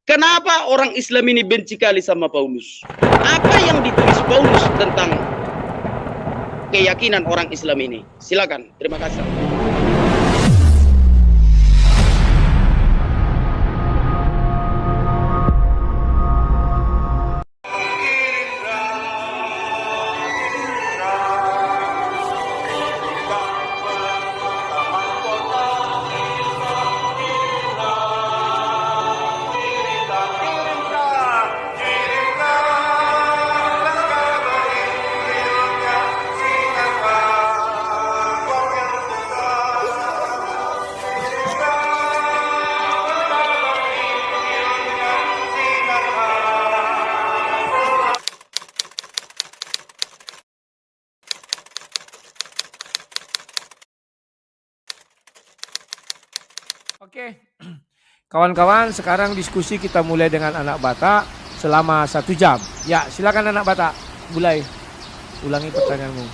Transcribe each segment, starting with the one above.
Kenapa orang Islam ini benci kali sama Paulus? Apa yang ditulis Paulus tentang keyakinan orang Islam ini? Silakan, terima kasih. Oke, kawan-kawan, sekarang diskusi kita mulai dengan anak Batak selama 1 jam. Ya, silakan anak Batak, mulai. Ulangi pertanyaanmu.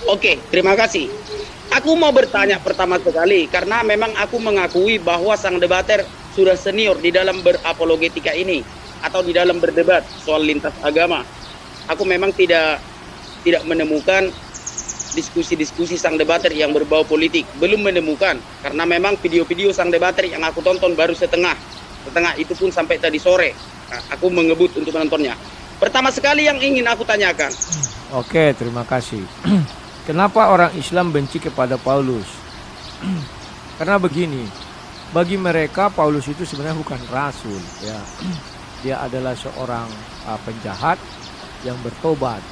Oke, terima kasih. Aku mau bertanya pertama sekali, karena memang aku mengakui bahwa sang debater sudah senior di dalam berapologetika ini, atau di dalam berdebat soal lintas agama. Aku memang tidak menemukan diskusi-diskusi sang debater yang berbau politik, belum menemukan, karena memang video-video sang debater yang aku tonton baru setengah itu pun sampai tadi sore. Nah, aku mengebut untuk menontonnya. Pertama sekali yang ingin aku tanyakan. Oke, terima kasih. Kenapa orang Islam benci kepada Paulus? Karena begini, bagi mereka Paulus itu sebenarnya bukan rasul, ya. Dia adalah seorang penjahat yang bertobat.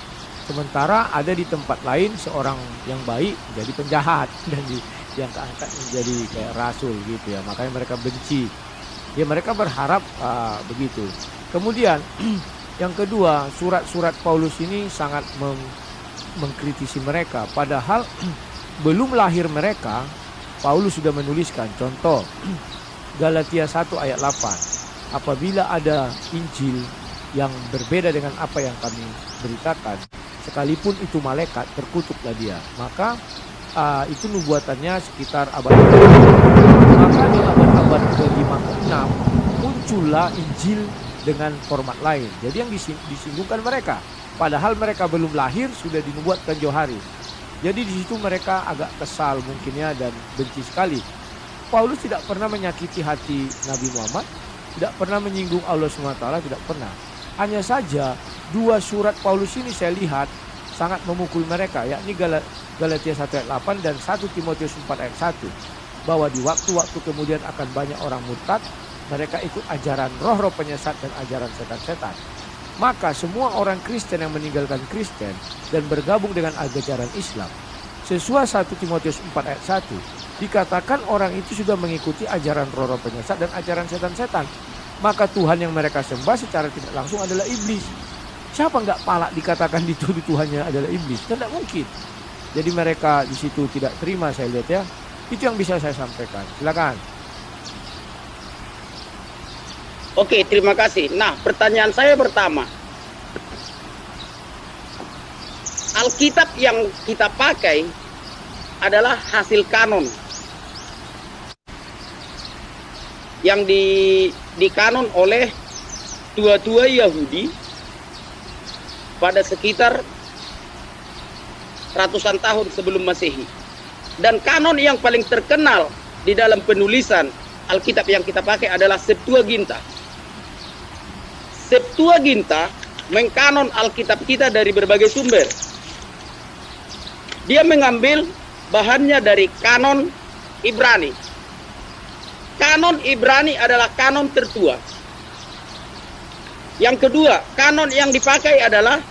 Sementara ada di tempat lain seorang yang baik jadi penjahat dan yang keangkat menjadi kayak rasul gitu ya. Makanya mereka benci. Ya mereka berharap begitu. Kemudian yang kedua, surat-surat Paulus ini sangat mengkritisi mereka. Padahal belum lahir mereka, Paulus sudah menuliskan. Contoh, Galatia 1 ayat 8. Apabila ada Injil yang berbeda dengan apa yang kami beritakan, sekalipun itu malaikat, terkutuklah dia. Maka itu nubuatannya sekitar abad ke-5. Maka di abad-abad ke-5 ke-6 muncullah Injil dengan format lain. Jadi yang disinggungkan mereka, padahal mereka belum lahir sudah dinubuatkan jauh hari. Jadi di situ mereka agak kesal mungkinnya dan benci sekali. Paulus tidak pernah menyakiti hati Nabi Muhammad, tidak pernah menyinggung Allah SWT, tidak pernah. Hanya saja 2 surat Paulus ini saya lihat sangat memukul mereka, yakni Galatia 1 ayat 8 dan 1 Timotius 4 ayat 1. Bahwa di waktu-waktu kemudian akan banyak orang murtad, mereka ikut ajaran roh-roh penyesat dan ajaran setan-setan. Maka semua orang Kristen yang meninggalkan Kristen dan bergabung dengan ajaran Islam, sesuai 1 Timotius 4 ayat 1, dikatakan orang itu sudah mengikuti ajaran roh-roh penyesat dan ajaran setan-setan. Maka Tuhan yang mereka sembah secara tidak langsung adalah iblis. Siapa nggak palak dikatakan dituduh Tuhannya adalah iblis? Tidak mungkin. Jadi mereka di situ tidak terima, saya lihat ya. Itu yang bisa saya sampaikan. Silakan. Oke, terima kasih. Nah, pertanyaan saya pertama. Alkitab yang kita pakai adalah hasil kanon. Yang dikanon oleh tua-tua Yahudi pada sekitar ratusan tahun sebelum Masehi. Dan kanon yang paling terkenal di dalam penulisan Alkitab yang kita pakai adalah Septuaginta. Septuaginta mengkanon Alkitab kita dari berbagai sumber. Dia mengambil bahannya dari kanon Ibrani. Kanon Ibrani adalah kanon tertua. Yang kedua, kanon yang dipakai adalah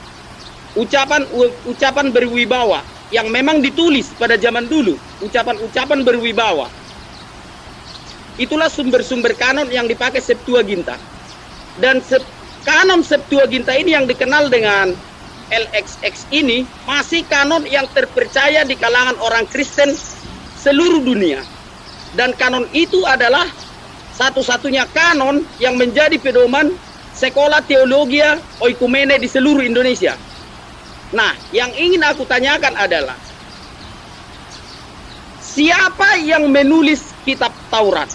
ucapan berwibawa yang memang ditulis pada zaman dulu, ucapan-ucapan berwibawa. Itulah sumber-sumber kanon yang dipakai Septuaginta. Dan kanon Septuaginta ini yang dikenal dengan LXX ini masih kanon yang terpercaya di kalangan orang Kristen seluruh dunia. Dan kanon itu adalah satu-satunya kanon yang menjadi pedoman sekolah teologia oikumene di seluruh Indonesia. Nah, yang ingin aku tanyakan adalah siapa yang menulis kitab Taurat?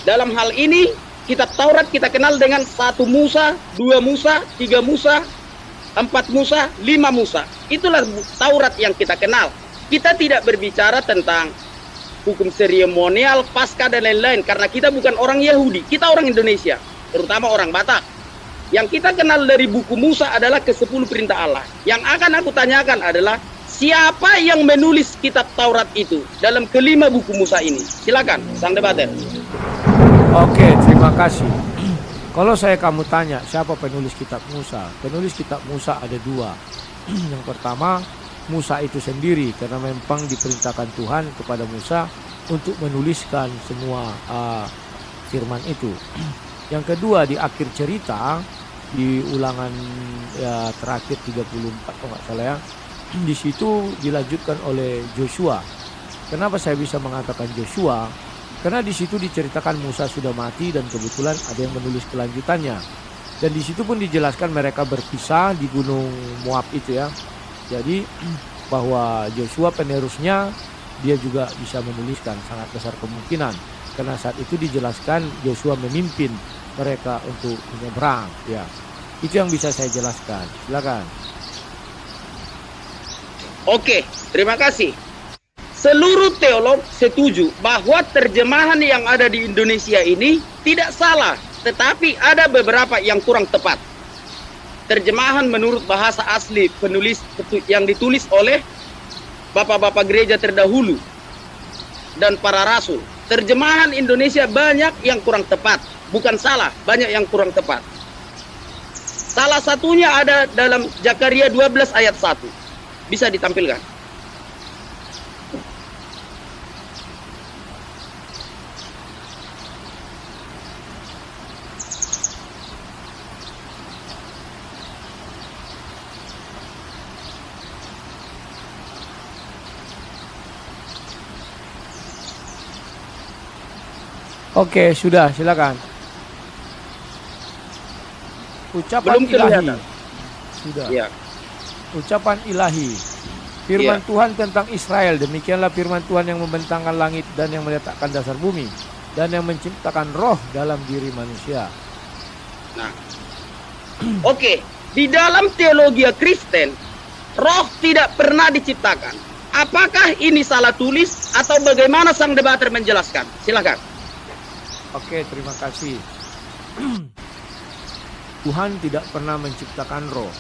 Dalam hal ini, kitab Taurat kita kenal dengan 1 Musa, 2 Musa, 3 Musa, 4 Musa, 5 Musa. Itulah Taurat yang kita kenal. Kita tidak berbicara tentang hukum seremonial, Paskah dan lain-lain, karena kita bukan orang Yahudi, kita orang Indonesia, terutama orang Batak. Yang kita kenal dari buku Musa adalah ke-10 perintah Allah. Yang akan aku tanyakan adalah, siapa yang menulis kitab Taurat itu dalam ke-5 buku Musa ini? Silakan, sang debater. Oke, terima kasih. Kalau kamu tanya siapa penulis kitab Musa? Penulis kitab Musa ada 2. Yang pertama, Musa itu sendiri, karena memang diperintahkan Tuhan kepada Musa untuk menuliskan semua firman itu. Yang kedua, di akhir cerita, di ulangan terakhir 34 kalau nggak salah ya, di situ dilanjutkan oleh Joshua. Kenapa saya bisa mengatakan Joshua? Karena di situ diceritakan Musa sudah mati dan kebetulan ada yang menulis kelanjutannya. Dan di situ pun dijelaskan mereka berpisah di Gunung Moab itu ya. Jadi bahwa Joshua penerusnya, dia juga bisa menuliskan, sangat besar kemungkinan. Karena saat itu dijelaskan Joshua memimpin mereka untuk menyeberang ya. Itu yang bisa saya jelaskan. Silakan. Oke, terima kasih. Seluruh teolog setuju bahwa terjemahan yang ada di Indonesia ini tidak salah, tetapi ada beberapa yang kurang tepat. Terjemahan menurut bahasa asli penulis yang ditulis oleh bapak-bapak gereja terdahulu dan para rasul. Terjemahan Indonesia banyak yang kurang tepat, bukan salah, banyak yang kurang tepat. Salah satunya ada dalam Zakaria 12 ayat 1. Bisa ditampilkan. Oke, sudah, silakan. Ucapan Belum ilahi. kelihatan. Sudah. Ya. Ucapan ilahi. Firman Ya. Tuhan tentang Israel. Demikianlah firman Tuhan yang membentangkan langit dan yang meletakkan dasar bumi dan yang menciptakan roh dalam diri manusia. Nah, oke, di dalam teologi Kristen, roh tidak pernah diciptakan. Apakah ini salah tulis atau bagaimana sang debater menjelaskan? Silakan. Oke, terima kasih. Tuhan tidak pernah menciptakan roh.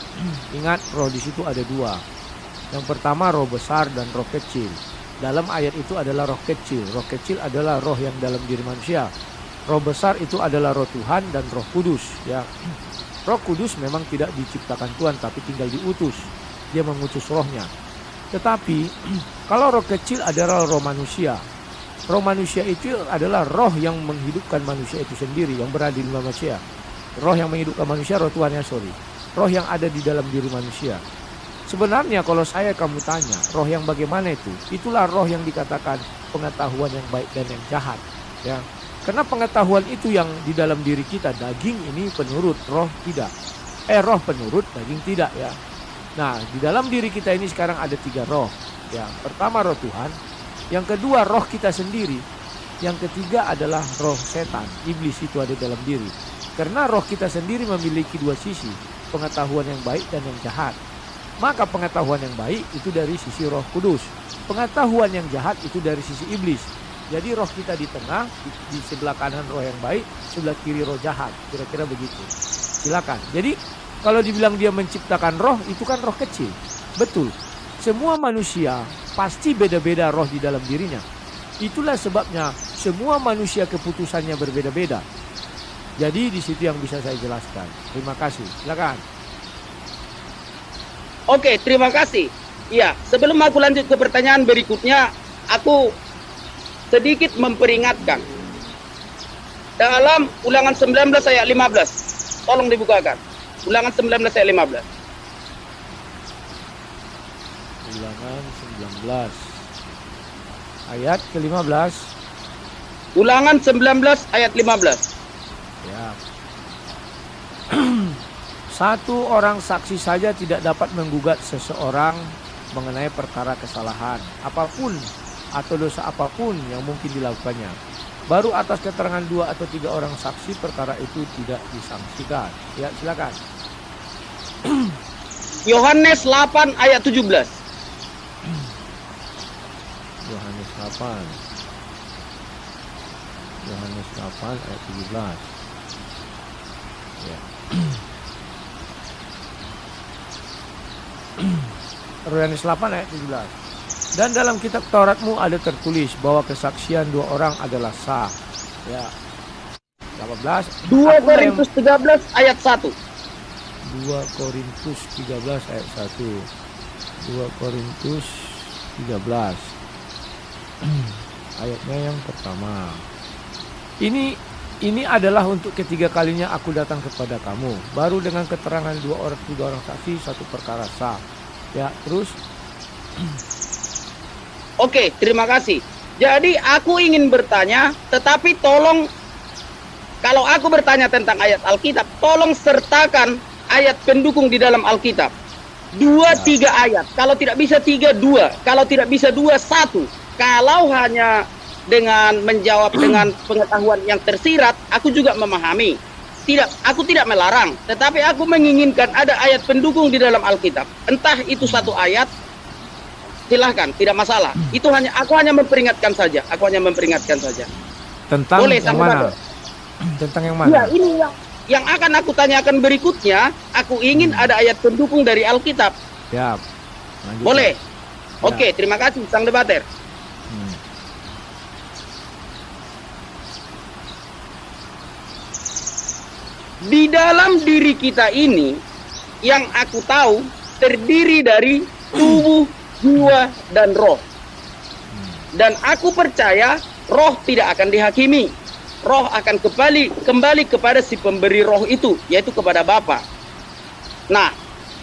Ingat, roh di situ ada 2. Yang pertama roh besar dan roh kecil. Dalam ayat itu adalah roh kecil. Roh kecil adalah roh yang dalam diri manusia. Roh besar itu adalah roh Tuhan dan roh kudus. Ya, roh kudus memang tidak diciptakan Tuhan, tapi tinggal diutus. Dia mengutus rohnya. Tetapi kalau roh kecil adalah roh manusia. Roh manusia itu adalah roh yang menghidupkan manusia itu sendiri, yang berada di dalam manusia. Roh yang menghidupkan manusia, roh Tuhan roh yang ada di dalam diri manusia. Sebenarnya kalau kamu tanya, roh yang bagaimana itu? Itulah roh yang dikatakan pengetahuan yang baik dan yang jahat. Ya, karena pengetahuan itu yang di dalam diri kita, daging ini penurut, roh tidak. Roh penurut, daging tidak ya. Nah, di dalam diri kita ini sekarang ada 3 roh. Ya, pertama roh Tuhan. Yang kedua roh kita sendiri. Yang ketiga adalah roh setan, iblis itu ada dalam diri. Karena roh kita sendiri memiliki 2 sisi, pengetahuan yang baik dan yang jahat. Maka pengetahuan yang baik itu dari sisi roh kudus. Pengetahuan yang jahat itu dari sisi iblis. Jadi roh kita di tengah, di sebelah kanan roh yang baik, sebelah kiri roh jahat. Kira-kira begitu. Silakan. Jadi kalau dibilang dia menciptakan roh, itu kan roh kecil. Betul. Semua manusia pasti beda-beda roh di dalam dirinya. Itulah sebabnya semua manusia keputusannya berbeda-beda. Jadi di situ yang bisa saya jelaskan. Terima kasih. Silakan. Oke, terima kasih. Ya, sebelum aku lanjut ke pertanyaan berikutnya, aku sedikit memperingatkan. Dalam Ulangan 19 ayat 15. Tolong dibukakan. Ulangan 19 ayat 15. Ulangan 19 ayat ke-15. Ulangan 19 ayat 15. Ya. Satu orang saksi saja tidak dapat menggugat seseorang mengenai perkara kesalahan apapun atau dosa apapun yang mungkin dilakukannya. Baru atas keterangan 2 atau 3 orang saksi perkara itu tidak disangsikan. Ya, silakan. Yohanes 8 ayat 17. Yohanes 8. Yohanes 8 ayat 17. Ya. Yohanes 8 ayat 17. Dan dalam kitab Tauratmu ada tertulis bahwa kesaksian 2 orang adalah sah. Ya. 18. 2 Korintus 13 ayat 1. 2 Korintus 13 ayat 1. 2 Korintus 13. Ayatnya yang pertama. Ini adalah untuk ketiga kalinya aku datang kepada kamu. Baru dengan keterangan 2 orang 3 orang saksi satu perkara sah. Ya, terus Oke, terima kasih. Jadi aku ingin bertanya, tetapi tolong kalau aku bertanya tentang ayat Alkitab, tolong sertakan ayat pendukung di dalam Alkitab. 2-3 ayat. Kalau tidak bisa 3-2. Kalau tidak bisa 2-1. Kalau hanya dengan menjawab dengan pengetahuan yang tersirat, aku juga memahami. Aku tidak melarang, tetapi aku menginginkan ada ayat pendukung di dalam Alkitab. Entah itu 1 ayat, silahkan, tidak masalah. Aku hanya memperingatkan saja. tentang Boleh, yang sama mana? Bapak. Tentang yang mana? Ya, ini yang akan aku tanyakan berikutnya. Aku ingin ada ayat pendukung dari Alkitab. Ya. Lanjutkan. Boleh? Ya. Oke, terima kasih sang debater. Di dalam diri kita ini, yang aku tahu terdiri dari tubuh, jiwa, dan roh. Dan aku percaya roh tidak akan dihakimi. Roh akan kembali kepada si pemberi roh itu, yaitu kepada Bapa. Nah,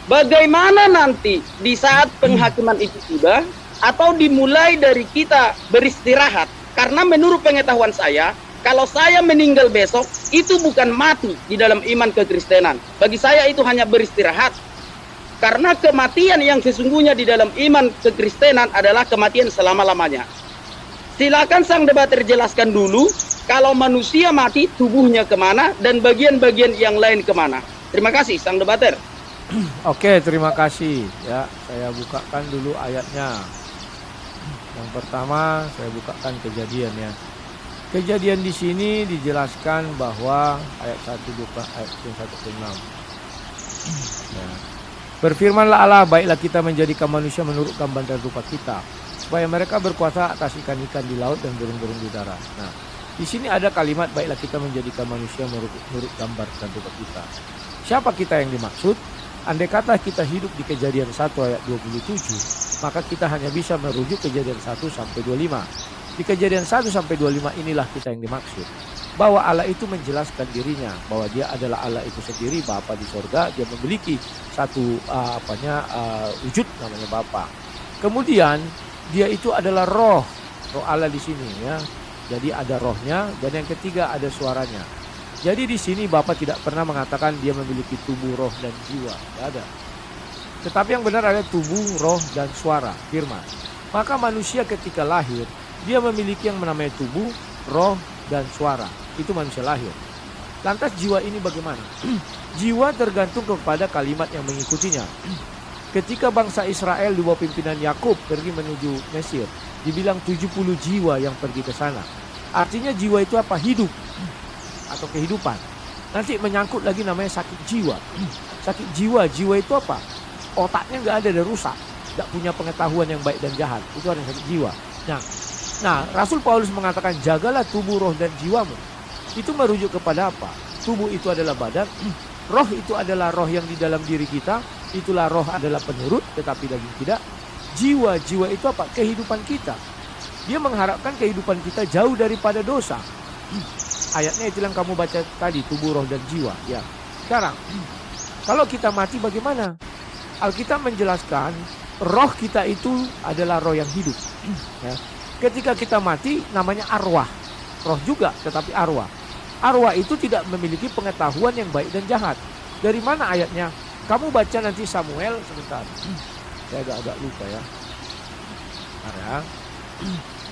bagaimana nanti di saat penghakiman itu tiba, atau dimulai dari kita beristirahat? Karena menurut pengetahuan saya, kalau saya meninggal besok, itu bukan mati di dalam iman kekristenan. Bagi saya itu hanya beristirahat. Karena kematian yang sesungguhnya di dalam iman kekristenan adalah kematian selama-lamanya. Silakan sang debater jelaskan dulu, kalau manusia mati, tubuhnya kemana, dan bagian-bagian yang lain kemana. Terima kasih, sang debater. Oke, terima kasih. Ya, saya bukakan dulu ayatnya. Yang pertama, saya bukakan Kejadian ya. Kejadian di sini dijelaskan bahwa ayat 1 buka ayat 1-6. Ya. Berfirmanlah Allah, baiklah kita menjadikan manusia menurut gambar dan rupa kita, supaya mereka berkuasa atas ikan-ikan di laut dan burung-burung di darat. Nah, di sini ada kalimat baiklah kita menjadikan manusia menurut gambar dan rupa kita. Siapa kita yang dimaksud? Andai kata kita hidup di Kejadian 1 ayat 27, maka kita hanya bisa merujuk Kejadian 1 sampai 25. Di Kejadian 1 sampai 25 inilah kita yang dimaksud. Bahwa Allah itu menjelaskan dirinya, bahwa dia adalah Allah itu sendiri, Bapa di sorga, dia memiliki satu wujud namanya Bapa. Kemudian dia itu adalah roh Allah di sini ya. Jadi ada rohnya, dan yang ketiga ada suaranya. Jadi di sini Bapa tidak pernah mengatakan dia memiliki tubuh, roh, dan jiwa. Tidak ada. Tetapi yang benar ada tubuh, roh, dan suara, firman. Maka manusia ketika lahir, dia memiliki yang namanya tubuh, roh, dan suara. Itu manusia lahir. Lantas jiwa ini bagaimana? Jiwa tergantung kepada kalimat yang mengikutinya. Ketika bangsa Israel di bawah pimpinan Yakub pergi menuju Mesir, dibilang 70 jiwa yang pergi ke sana. Artinya jiwa itu apa? Hidup atau kehidupan. Nanti menyangkut lagi namanya sakit jiwa. Sakit jiwa itu apa? Otaknya nggak ada dan rusak, nggak punya pengetahuan yang baik dan jahat. Itu ada sakit jiwa. Nah, Rasul Paulus mengatakan jagalah tubuh, roh, dan jiwamu. Itu merujuk kepada apa? Tubuh itu adalah badan, roh itu adalah roh yang di dalam diri kita. Itulah roh adalah penurut, tetapi daging tidak. Jiwa itu apa? Kehidupan kita. Dia mengharapkan kehidupan kita jauh daripada dosa. Ayatnya itu yang kamu baca tadi, tubuh, roh, dan jiwa. Ya. Sekarang, kalau kita mati bagaimana? Alkitab menjelaskan roh kita itu adalah roh yang hidup. Ya. Ketika kita mati namanya arwah. Roh juga tetapi arwah. Arwah itu tidak memiliki pengetahuan yang baik dan jahat. Dari mana ayatnya? Kamu baca nanti Samuel sebentar. Saya agak lupa ya.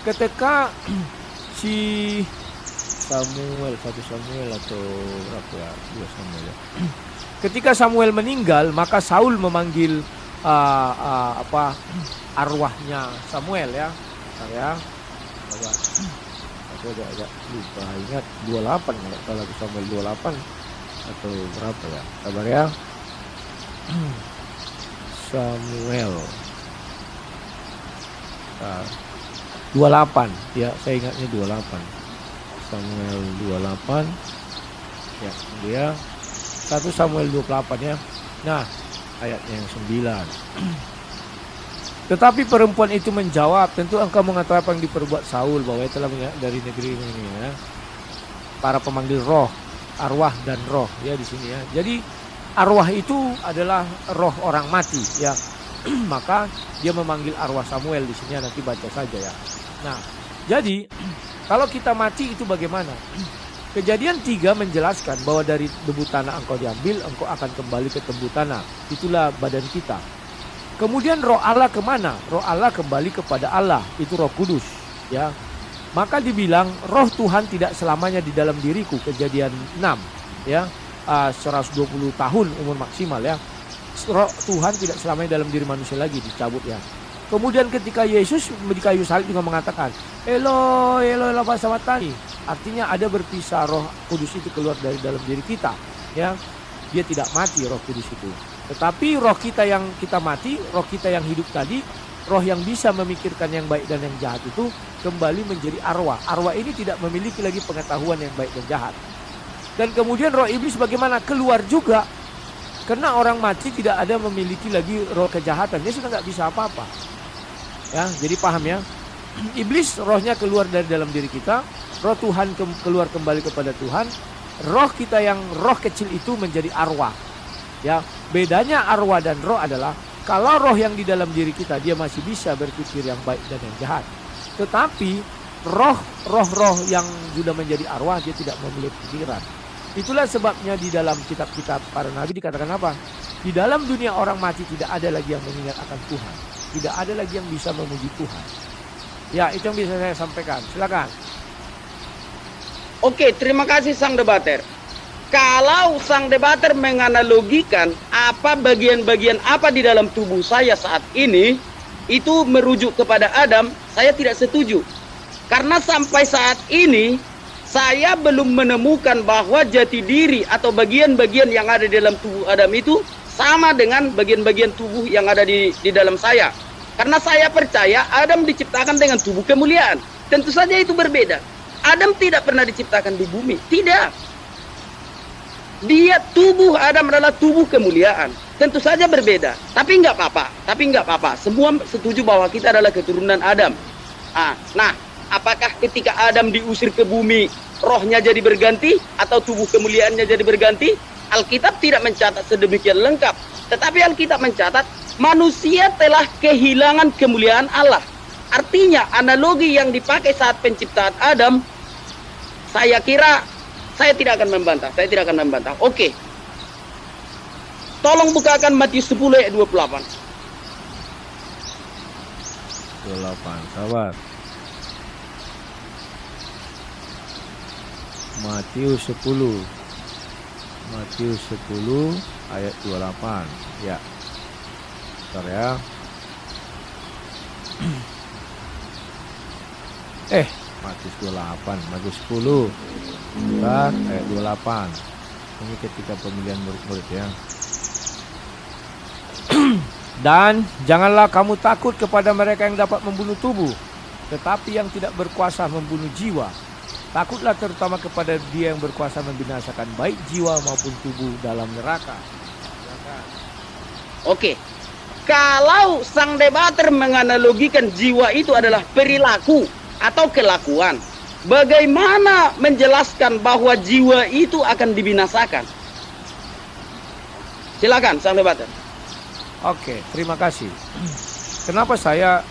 Ketika si Samuel, 1 Samuel atau berapa ya? 2 Samuel ya. Ketika Samuel meninggal, maka Saul memanggil arwahnya Samuel ya. Bentar ya. Aku agak lupa ingat 28 kalau 1 Samuel 28 atau berapa ya. Sabar ya. Samuel 28 ya, saya ingatnya 28. Samuel 28 ya, dia 1 Samuel 28 ya. Nah, ayatnya yang 9. Tetapi perempuan itu menjawab, tentu engkau mengetahui apa yang diperbuat Saul, bahwa ia telah dari negeri ini ya. Para pemanggil roh, arwah dan roh ya di sini ya. Jadi arwah itu adalah roh orang mati ya. Maka dia memanggil arwah Samuel di sini, nanti baca saja ya. Nah, jadi kalau kita mati itu bagaimana? Kejadian 3 menjelaskan bahwa dari debu tanah engkau diambil, engkau akan kembali ke debu tanah. Itulah badan kita. Kemudian roh Allah kemana? Roh Allah kembali kepada Allah, itu Roh Kudus ya. Maka dibilang roh Tuhan tidak selamanya di dalam diriku, Kejadian 6 ya. 120 tahun umur maksimal ya. Roh Tuhan tidak selamanya dalam diri manusia lagi, dicabut ya. Kemudian ketika Yesus di kayu salib juga mengatakan, Eloi, Eloi lama sabachthani. Artinya ada berpisah, Roh Kudus itu keluar dari dalam diri kita ya. Dia tidak mati Roh Kudus itu. Tetapi roh kita yang kita mati, roh kita yang hidup tadi, roh yang bisa memikirkan yang baik dan yang jahat itu kembali menjadi arwah. Arwah ini tidak memiliki lagi pengetahuan yang baik dan jahat. Dan kemudian roh iblis bagaimana? Keluar juga. Karena orang mati tidak ada memiliki lagi roh kejahatan. Dia sudah nggak bisa apa-apa. Ya, jadi paham ya. Iblis rohnya keluar dari dalam diri kita. Roh Tuhan keluar kembali kepada Tuhan. Roh kita yang roh kecil itu menjadi arwah. Ya, bedanya arwah dan roh adalah kalau roh yang di dalam diri kita dia masih bisa berpikir yang baik dan yang jahat. Tetapi roh yang sudah menjadi arwah dia tidak memiliki pikiran. Itulah sebabnya di dalam kitab-kitab para nabi dikatakan apa? Di dalam dunia orang mati tidak ada lagi yang mengingat akan Tuhan. Tidak ada lagi yang bisa memuji Tuhan. Ya, itu yang bisa saya sampaikan. Silakan. Oke, terima kasih sang debater. Kalau sang debater menganalogikan apa bagian-bagian apa di dalam tubuh saya saat ini, itu merujuk kepada Adam, saya tidak setuju. Karena sampai saat ini, saya belum menemukan bahwa jati diri atau bagian-bagian yang ada di dalam tubuh Adam itu sama dengan bagian-bagian tubuh yang ada di dalam saya. Karena saya percaya Adam diciptakan dengan tubuh kemuliaan. Tentu saja itu berbeda. Adam tidak pernah diciptakan di bumi. Tidak. Dia tubuh Adam adalah tubuh kemuliaan. Tentu saja berbeda. Tapi nggak apa-apa. Semua setuju bahwa kita adalah keturunan Adam. Nah, apakah ketika Adam diusir ke bumi, rohnya jadi berganti atau tubuh kemuliaannya jadi berganti? Alkitab tidak mencatat sedemikian lengkap. Tetapi Alkitab mencatat manusia telah kehilangan kemuliaan Allah. Artinya analogi yang dipakai saat penciptaan Adam, saya kira saya tidak akan membantah. Oke. Tolong bukakan Matius 10 ayat 28. 28, sabar. Matius 10 ayat 28. Ya. Bentar ya. Matius 28, Matius 10. Bentar, ayat 28. Ini ketika pemilihan murid-murid ya. Dan janganlah kamu takut kepada mereka yang dapat membunuh tubuh, tetapi yang tidak berkuasa membunuh jiwa. Takutlah terutama kepada Dia yang berkuasa membinasakan baik jiwa maupun tubuh dalam neraka. Oke. Kalau sang debater menganalogikan jiwa itu adalah perilaku atau kelakuan, bagaimana menjelaskan bahwa jiwa itu akan dibinasakan? Silakan sang debater. Oke, terima kasih. Kenapa saya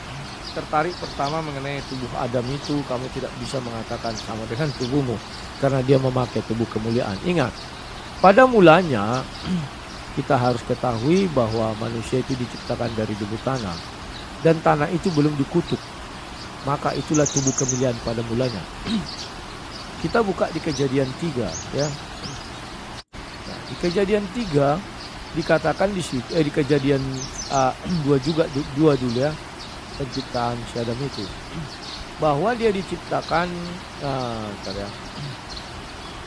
tertarik pertama mengenai tubuh Adam itu, kamu tidak bisa mengatakan sama dengan tubuhmu karena dia memakai tubuh kemuliaan. Ingat, pada mulanya kita harus ketahui bahwa manusia itu diciptakan dari debu tanah dan tanah itu belum dikutuk. Maka itulah tubuh kemuliaan pada mulanya. Kita buka di Kejadian 3 ya. Nah, di Kejadian 3 dikatakan di situ di Kejadian 2 juga 2 dulu ya, penciptaan si Adam itu, bahwa dia diciptakan bentar ya.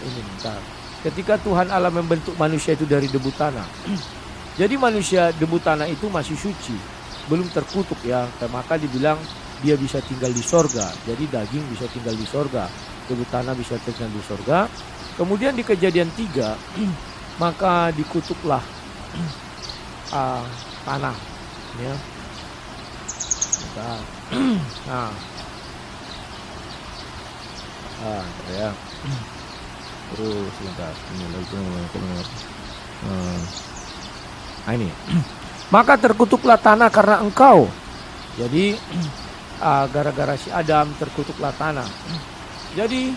Ini bentar. Ketika Tuhan Allah membentuk manusia itu dari debu tanah. Jadi manusia debu tanah itu masih suci, belum terkutuk ya. Maka dibilang dia bisa tinggal di sorga. Jadi daging bisa tinggal di sorga, debu tanah bisa tinggal di sorga. Kemudian di Kejadian 3 maka dikutuklah tanah ya. Nah, ya. Terus sebentar ini lagi ini. Maka terkutuklah tanah karena engkau. Jadi gara-gara si Adam terkutuklah tanah. Jadi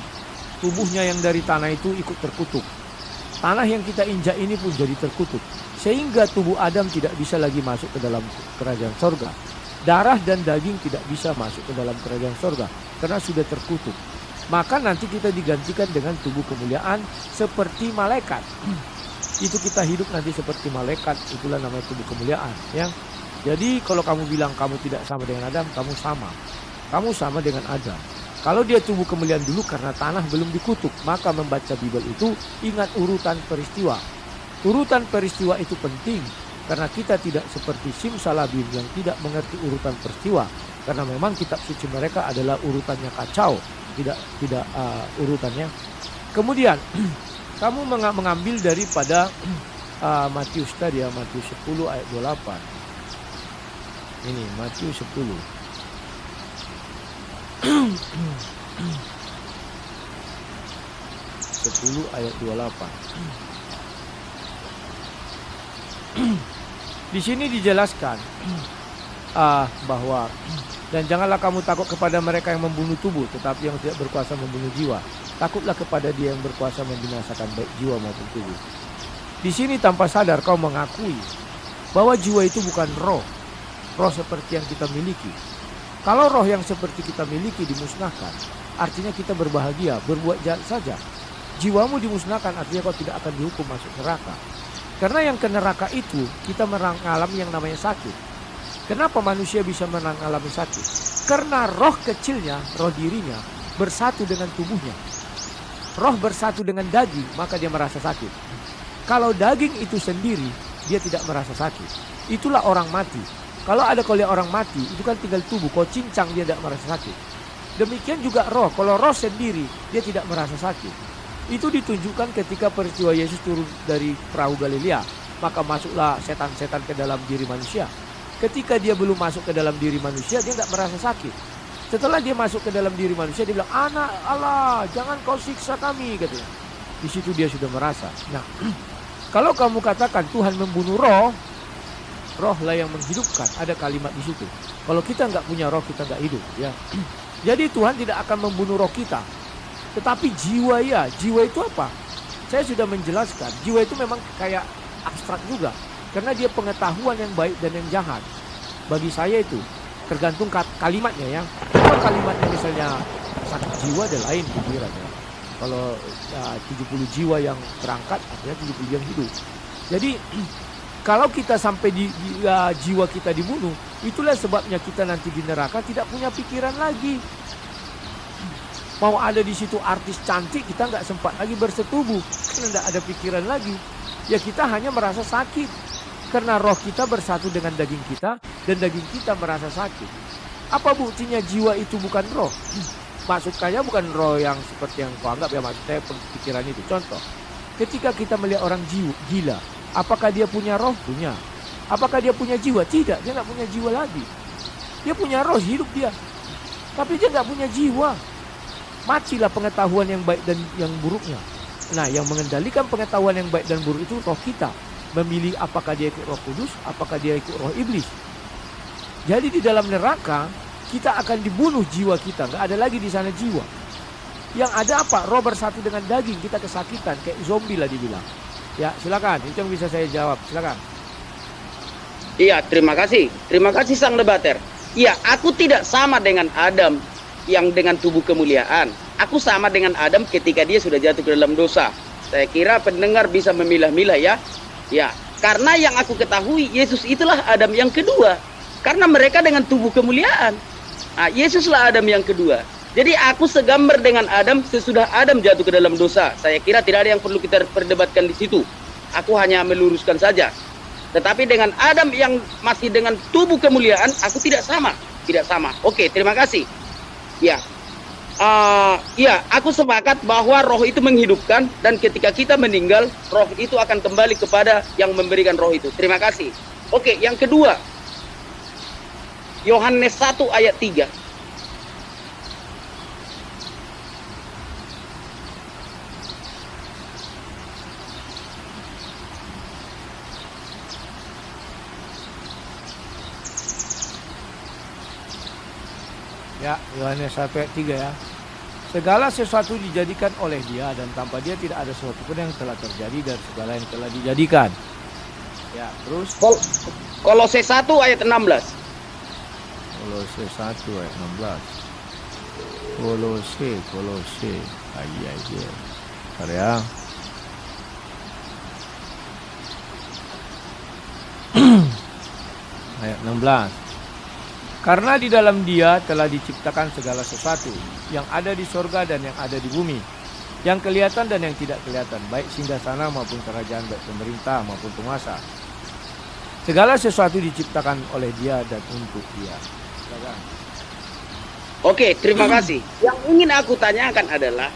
tubuhnya yang dari tanah itu ikut terkutuk. Tanah yang kita injak ini pun jadi terkutuk. Sehingga tubuh Adam tidak bisa lagi masuk ke dalam kerajaan sorga. Darah dan daging tidak bisa masuk ke dalam kerajaan sorga karena sudah terkutuk. Maka nanti kita digantikan dengan tubuh kemuliaan seperti malaikat. Itu kita hidup nanti seperti malaikat, itulah namanya tubuh kemuliaan ya. Jadi kalau kamu bilang kamu tidak sama dengan Adam, kamu sama. Kamu sama dengan Adam. Kalau dia tubuh kemuliaan dulu karena tanah belum dikutuk, maka membaca Bible itu ingat urutan peristiwa. Urutan peristiwa itu penting karena kita tidak seperti simsalabim yang tidak mengerti urutan peristiwa. Karena memang kitab suci mereka adalah urutannya kacau, tidak urutannya. Kemudian kamu mengambil daripada Matius tadi ya, Matius 10 ayat 28. Ini Matius 10. 10 ayat 28. Di sini dijelaskan bahwa dan janganlah kamu takut kepada mereka yang membunuh tubuh, tetapi yang tidak berkuasa membunuh jiwa. Takutlah kepada Dia yang berkuasa membinasakan baik jiwa maupun tubuh. Di sini tanpa sadar kau mengakui bahwa jiwa itu bukan roh seperti yang kita miliki. Kalau roh yang seperti kita miliki dimusnahkan, artinya kita berbahagia, berbuat jahat saja. Jiwamu dimusnahkan, artinya kau tidak akan dihukum masuk neraka. Karena yang ke neraka itu kita mengalami yang namanya sakit. Kenapa manusia bisa mengalami sakit? Karena roh kecilnya, roh dirinya bersatu dengan tubuhnya. Roh bersatu dengan daging, maka dia merasa sakit. Kalau daging itu sendiri, dia tidak merasa sakit. Itulah orang mati. Kalau ada lihat orang mati, itu kan tinggal tubuh. Kalau cincang dia tidak merasa sakit. Demikian juga roh. Kalau roh sendiri, dia tidak merasa sakit. Itu ditunjukkan ketika peristiwa Yesus turun dari perahu Galilea. Maka masuklah setan-setan ke dalam diri manusia. Ketika dia belum masuk ke dalam diri manusia, dia tidak merasa sakit. Setelah dia masuk ke dalam diri manusia, dia bilang, "Anak Allah, jangan kau siksa kami," katanya. Di situ dia sudah merasa. Nah, kalau kamu katakan Tuhan membunuh roh, roh lah yang menghidupkan. Ada kalimat di situ. Kalau kita nggak punya roh, kita nggak hidup. Ya. Jadi Tuhan tidak akan membunuh roh kita. Tetapi jiwa ya, jiwa itu apa? Saya sudah menjelaskan, jiwa itu memang kayak abstrak juga. Karena dia pengetahuan yang baik dan yang jahat. Bagi saya itu tergantung kalimatnya ya. Kalau kalimatnya misalnya sakit jiwa ada lain pikiran ya. Kalau 70 jiwa yang terangkat artinya 70 yang hidup. Jadi kalau kita sampai jiwa kita dibunuh, itulah sebabnya kita nanti di neraka tidak punya pikiran lagi. Mau ada di situ artis cantik, kita nggak sempat lagi bersetubuh karena nggak ada pikiran lagi. Ya kita hanya merasa sakit. Karena roh kita bersatu dengan daging kita dan daging kita merasa sakit. Apa buktinya jiwa itu bukan roh? Maksud saya bukan roh yang seperti yang kau anggap ya, maksud saya pikiran itu. Contoh, ketika kita melihat orang gila, apakah dia punya roh? Punya. Apakah dia punya jiwa? Tidak, dia nggak punya jiwa lagi. Dia punya roh, hidup dia. Tapi dia nggak punya jiwa. Matilah pengetahuan yang baik dan yang buruknya. Nah, yang mengendalikan pengetahuan yang baik dan buruk itu roh kita. Memilih apakah dia ikut roh kudus, apakah dia ikut roh iblis. Jadi di dalam neraka, kita akan dibunuh jiwa kita. Nggak ada lagi di sana jiwa. Yang ada apa? Roh bersatu dengan daging, kita kesakitan. Kayak zombie lah dibilang. Ya, silakan. Itu yang bisa saya jawab. Silakan. Iya, terima kasih. Terima kasih Sang Debater. Iya, aku tidak sama dengan Adam yang dengan tubuh kemuliaan. aku sama dengan Adam ketika dia sudah jatuh ke dalam dosa. Saya kira pendengar bisa memilah-milah ya. Ya, karena yang aku ketahui Yesus itulah Adam yang kedua. Karena mereka dengan tubuh kemuliaan. Nah, Yesuslah Adam yang kedua. Jadi aku segambar dengan Adam sesudah Adam jatuh ke dalam dosa. Saya kira tidak ada yang perlu kita perdebatkan di situ. Aku hanya meluruskan saja. Tetapi dengan Adam yang masih dengan tubuh kemuliaan, aku tidak sama. Tidak sama. Oke, terima kasih. Ya. Ya, aku sepakat bahwa roh itu menghidupkan, dan ketika kita meninggal, roh itu akan kembali kepada yang memberikan roh itu. Terima kasih. Oke, yang kedua. Yohanes 1 ayat 3. Ya, Yohanes 1 ayat 3 ya. Segala sesuatu dijadikan oleh Dia, dan tanpa Dia tidak ada sesuatu pun yang telah terjadi dari segala yang telah dijadikan. Ya, terus Kolose 1 ayat 16. Kolose 1 ayat 16. Kolose. Aja. Bentar ya. Ayat 16. Karena di dalam Dia telah diciptakan segala sesuatu yang ada di sorga dan yang ada di bumi, yang kelihatan dan yang tidak kelihatan, baik singgasana maupun kerajaan, baik pemerintah maupun penguasa. Segala sesuatu diciptakan oleh Dia dan untuk Dia. Silakan. Oke, terima kasih. Yang ingin aku tanyakan adalah,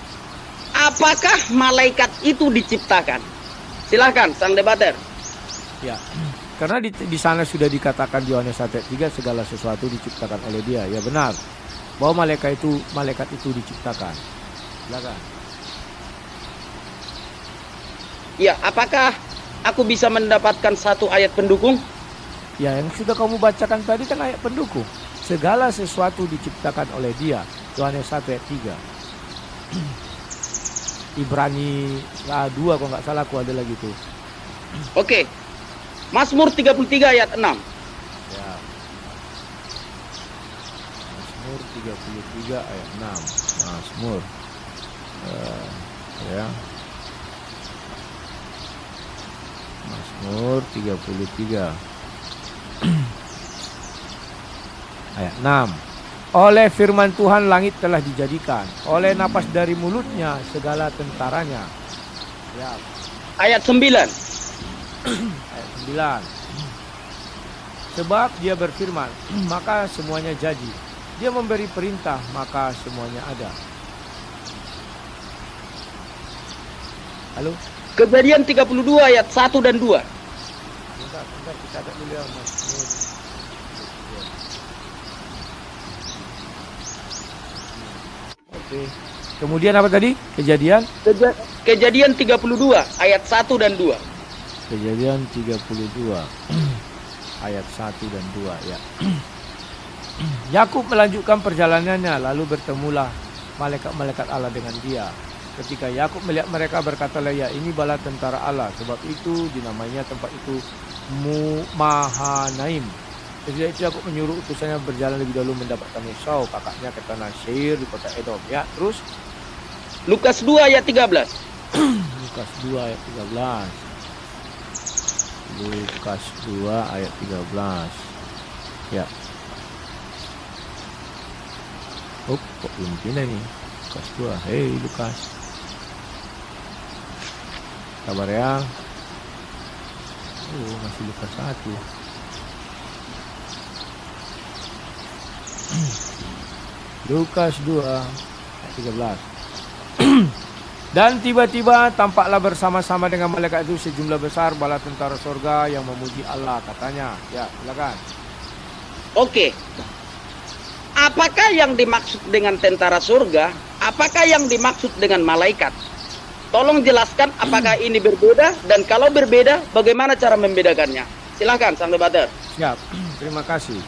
apakah malaikat itu diciptakan? Silakan, sang debater. Ya. Karena di sana sudah dikatakan di Yohanes 1 ayat 3 segala sesuatu diciptakan oleh Dia. Ya benar. Bahwa malaikat itu diciptakan. Silakan. Ya, apakah aku bisa mendapatkan satu ayat pendukung? Ya, yang sudah kamu bacakan tadi kan ayat pendukung. Segala sesuatu diciptakan oleh Dia. Yohanes 1 ayat 3. Ibrani 2 kalau nggak salah aku ada lagi tuh. Oke. Mazmur 33 ayat 6. Ya. Mazmur 33 ayat 6. Mazmur. Ya. Mazmur 33 ayat 6. Oleh firman Tuhan langit telah dijadikan, oleh napas dari mulutnya segala tentaranya. Ya. Ayat 9. Ayat 9. Sebab Dia berfirman, maka semuanya jadi. Dia memberi perintah, maka semuanya ada. Halo? Kejadian 32 ayat 1 dan 2. Bentar, kita ada dulu ya, Mas. Oke. Kemudian apa tadi? Kejadian? Kejadian 32 ayat 1 dan 2. Kejadian 32 ayat 1 dan 2 ya. Yakub melanjutkan perjalanannya, lalu bertemulah malaikat-malaikat Allah dengan dia. Ketika Yakub melihat mereka, berkatalah, ya ini bala tentara Allah, sebab itu dinamainya tempat itu Mahanaim. Sesudah itu Yakub menyuruh utusannya berjalan lebih dahulu mendapatkan Esau, kakaknya, ke tanah Seir di kota Edom. Ya, terus Lukas 2 ayat 13. Lukas 2 ayat 13. Lukas 2 ayat 13. Ya. Oh, kok belum pindah nih? Lukas 2. Hei Lukas. Sabar ya. Oh, masih Lukas 1. Lukas 2 ayat 13. Dan tiba-tiba tampaklah bersama-sama dengan malaikat itu sejumlah besar bala tentara surga yang memuji Allah, katanya. Ya, silakan. Oke. Apakah yang dimaksud dengan tentara surga? Apakah yang dimaksud dengan malaikat? Tolong jelaskan apakah ini berbeda, dan kalau berbeda bagaimana cara membedakannya? Silakan sang debater. Siap. Terima kasih.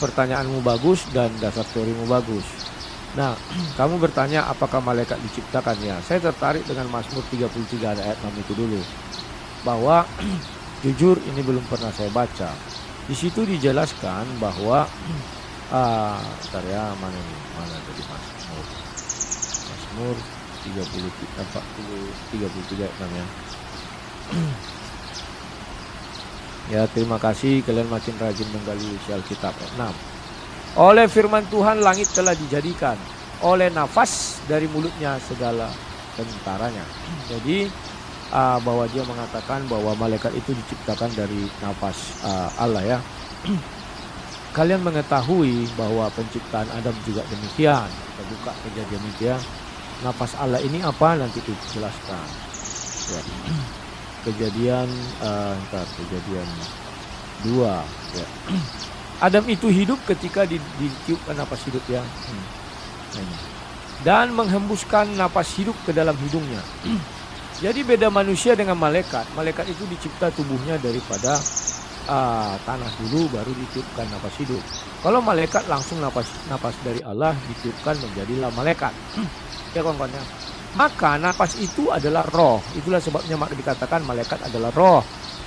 Pertanyaanmu bagus dan dasar teorimu bagus. Nah, kamu bertanya apakah malaikat diciptakan ya? Saya tertarik dengan Mazmur 33 ayat 6 itu dulu. Bahwa jujur ini belum pernah saya baca. Di situ dijelaskan bahwa bentar ya, mana tadi Mazmur Mazmur 33 namanya. Ya, terima kasih kalian makin rajin menggali isi Alkitab. 6. Oleh firman Tuhan langit telah dijadikan, oleh nafas dari mulutnya segala tentaranya. Jadi bahwa dia mengatakan bahwa malaikat itu diciptakan dari nafas Allah ya. Kalian mengetahui bahwa penciptaan Adam juga demikian. Kita buka Kejadian itu ya. Nafas Allah ini apa nanti dijelaskan. Ya. Kejadian 2 ya. Adam itu hidup ketika ditiupkan napas hidup ya. Dan menghembuskan napas hidup ke dalam hidungnya. Jadi beda manusia dengan malaikat. Malaikat itu dicipta tubuhnya daripada tanah dulu, baru ditiupkan napas hidup. Kalau malaikat langsung napas dari Allah ditiupkan menjadilah malaikat. Ya kawan-kawan ya. Maka napas itu adalah roh. Itulah sebabnya maka dikatakan malaikat adalah roh.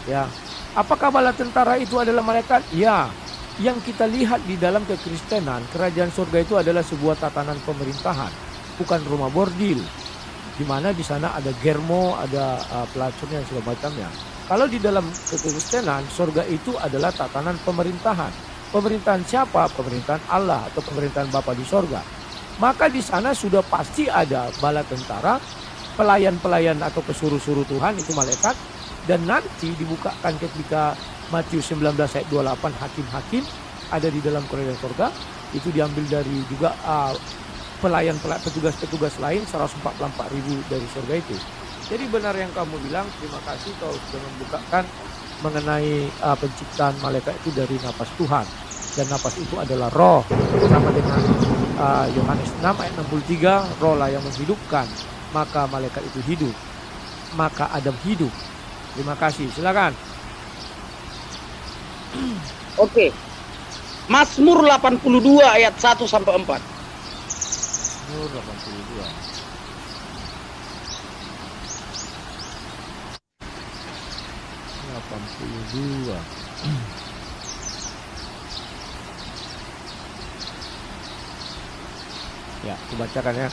Ya. Apakah bala tentara itu adalah malaikat? Ya. Yang kita lihat di dalam kekristenan, kerajaan surga itu adalah sebuah tatanan pemerintahan, bukan rumah bordil. Di mana di sana ada germo, ada pelacurnya dan segala macamnya. Kalau di dalam kekristenan, surga itu adalah tatanan pemerintahan. Pemerintahan siapa? Pemerintahan Allah atau pemerintahan Bapa di surga. Maka di sana sudah pasti ada bala tentara, pelayan-pelayan atau pesuruh-suruh Tuhan itu malaikat. Dan nanti dibukakan ketika Matius 19 ayat 28 hakim-hakim ada di dalam kerajaan surga. Itu diambil dari juga petugas-petugas lain 144.000 dari surga itu. Jadi benar yang kamu bilang, terima kasih kau sudah membukakan mengenai penciptaan malaikat itu dari napas Tuhan. Dan napas itu adalah roh. Sama dengan Yohanes 6 ayat 63, roh lah yang menghidupkan. Maka malaikat itu hidup. Maka Adam hidup. Terima kasih, silakan. Oke. Mazmur 82 ayat 1 sampai 4. Mazmur 82. Ya, aku bacakan ya.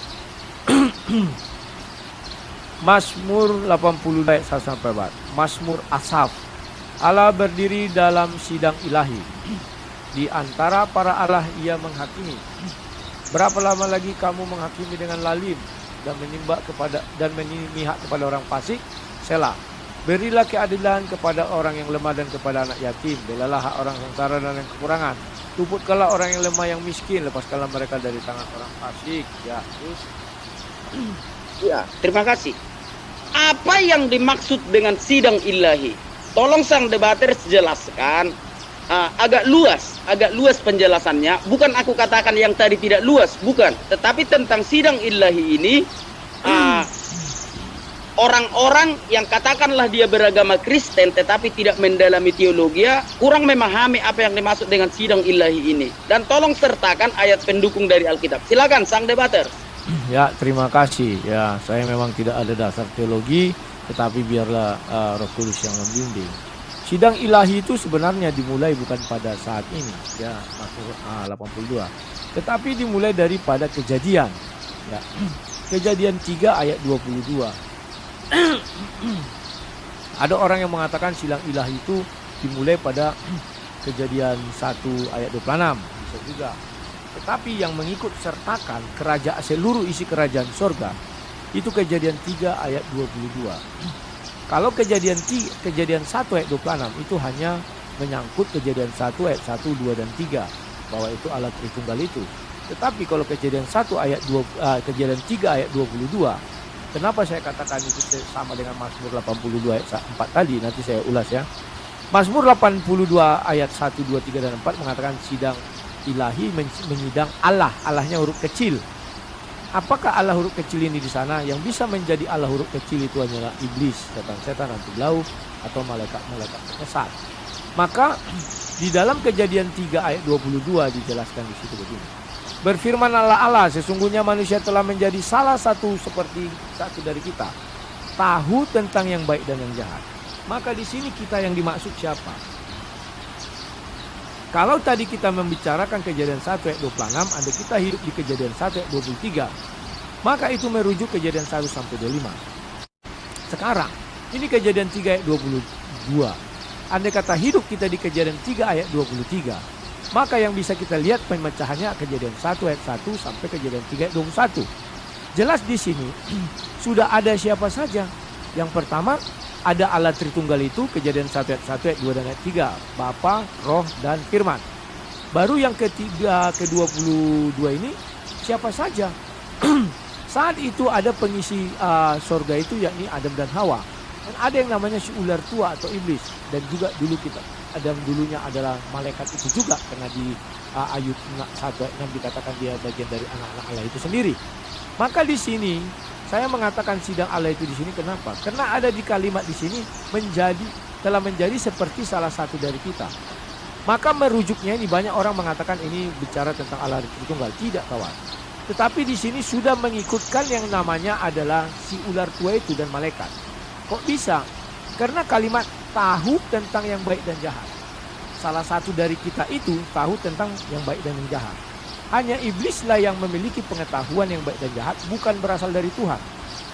Mazmur 82 ayat 1 sampai 4. Mazmur Asaf. Allah berdiri dalam sidang ilahi. Di antara para Allah ia menghakimi. Berapa lama lagi kamu menghakimi dengan lalim dan memihak kepada orang fasik? Selah. Berilah keadilan kepada orang yang lemah dan kepada anak yatim. Belalah hak orang sengsara dan yang kekurangan. Tuputkanlah orang yang lemah yang miskin. Lepaskanlah mereka dari tangan orang fasik. Ya, terus. Ya, terima kasih. Apa yang dimaksud dengan sidang ilahi? Tolong sang debater jelaskan. Agak luas penjelasannya. Bukan aku katakan yang tadi tidak luas, bukan. Tetapi tentang sidang ilahi ini, orang-orang yang katakanlah dia beragama Kristen tetapi tidak mendalami teologi, kurang memahami apa yang dimaksud dengan sidang ilahi ini. Dan tolong sertakan ayat pendukung dari Alkitab. Silakan sang debater. Ya, terima kasih. Ya, saya memang tidak ada dasar teologi, tetapi biarlah Roh Kudus yang membimbing. Sidang ilahi itu sebenarnya dimulai bukan pada saat ini, ya, Mazmur 82. Tetapi dimulai daripada Kejadian. Ya. Kejadian 3 ayat 22. Ada orang yang mengatakan sidang ilahi itu dimulai pada Kejadian 1 ayat 26. Bisa juga. Tetapi yang mengikut sertakan seluruh isi kerajaan surga itu Kejadian 3 ayat 22. Kalau kejadian 1 ayat 26 itu hanya menyangkut Kejadian 1 ayat 1, 2 dan 3 bahwa itu Allah Tritunggal itu. Tetapi kalau Kejadian 1 ayat Kejadian 3 ayat 22, kenapa saya katakan itu sama dengan Mazmur 82 ayat 4 tadi, nanti saya ulas ya. Mazmur 82 ayat 1, 2, 3 dan 4 mengatakan sidang ilahi menyidang Allah, Allahnya huruf kecil. Apakah Allah huruf kecil ini di sana? Yang bisa menjadi Allah huruf kecil itu hanyalah iblis, setan-setan, hantu blau, atau malaikat-malaikat penyesat. Maka di dalam Kejadian 3 ayat 22 dijelaskan di situ begini. Berfirman Allah, sesungguhnya manusia telah menjadi salah satu seperti satu dari kita, tahu tentang yang baik dan yang jahat. Maka di sini kita yang dimaksud siapa? Kalau tadi kita membicarakan Kejadian 1 ayat 26, Anda kita hidup di Kejadian 1 ayat 23. Maka itu merujuk Kejadian 1 sampai 25. Sekarang, ini Kejadian 3 ayat 22. Andai kata hidup kita di Kejadian 3 ayat 23, maka yang bisa kita lihat pemecahannya Kejadian 1 ayat 1 sampai Kejadian 3 ayat 21. Jelas di sini sudah ada siapa saja. Yang pertama, ada Allah Tritunggal itu, Kejadian 1 ayat 1 ayat 2 dan ayat 3, Bapa, Roh, dan Firman. Baru yang ketiga, ke-22 ini, siapa saja? Saat itu ada pengisi sorga itu, yakni Adam dan Hawa. Dan ada yang namanya si ular tua atau iblis. Dan juga dulu kita, Adam dulunya adalah malaikat itu juga. Karena di Ayub 1 ayat 6 dikatakan dia bagian dari anak-anak Allah itu sendiri. Maka di sini, saya mengatakan sidang Allah itu di sini kenapa? Karena ada di kalimat di sini telah menjadi seperti salah satu dari kita. Maka merujuknya ini banyak orang mengatakan ini bicara tentang Allah Tritunggal. Tidak, kawan. Tetapi di sini sudah mengikutkan yang namanya adalah si ular tua itu dan malaikat. Kok bisa? Karena kalimat tahu tentang yang baik dan jahat. Salah satu dari kita itu tahu tentang yang baik dan yang jahat. Hanya iblislah yang memiliki pengetahuan yang baik dan jahat, bukan berasal dari Tuhan.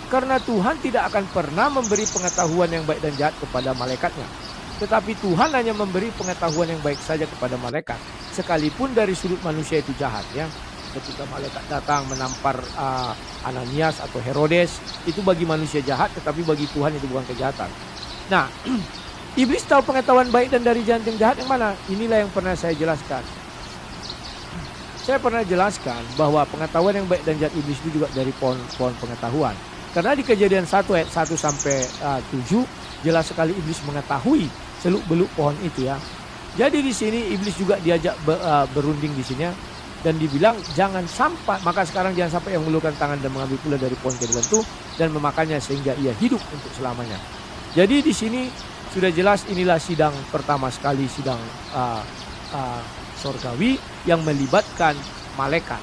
Karena Tuhan tidak akan pernah memberi pengetahuan yang baik dan jahat kepada malaikatnya. Tetapi Tuhan hanya memberi pengetahuan yang baik saja kepada malaikat. Sekalipun dari sudut manusia itu jahat, ya. Ketika malaikat datang menampar Ananias atau Herodes, itu bagi manusia jahat, tetapi bagi Tuhan itu bukan kejahatan. Nah, iblis tahu pengetahuan baik dan dari jahat yang jahat yang mana? Inilah yang pernah saya jelaskan. Saya pernah jelaskan bahwa pengetahuan yang baik dan jahat iblis itu juga dari pohon pengetahuan. Karena di Kejadian 1 ayat 1 sampai 7 jelas sekali iblis mengetahui seluk-beluk pohon itu, ya. Jadi di sini iblis juga diajak berunding di sini, ya. Dan dibilang jangan sampai, maka sekarang jangan sampai yang mengulurkan tangan dan mengambil pula dari pohon kehidupan itu dan memakannya sehingga ia hidup untuk selamanya. Jadi di sini sudah jelas inilah sidang pertama sekali, sidang sorgawi yang melibatkan malaikat.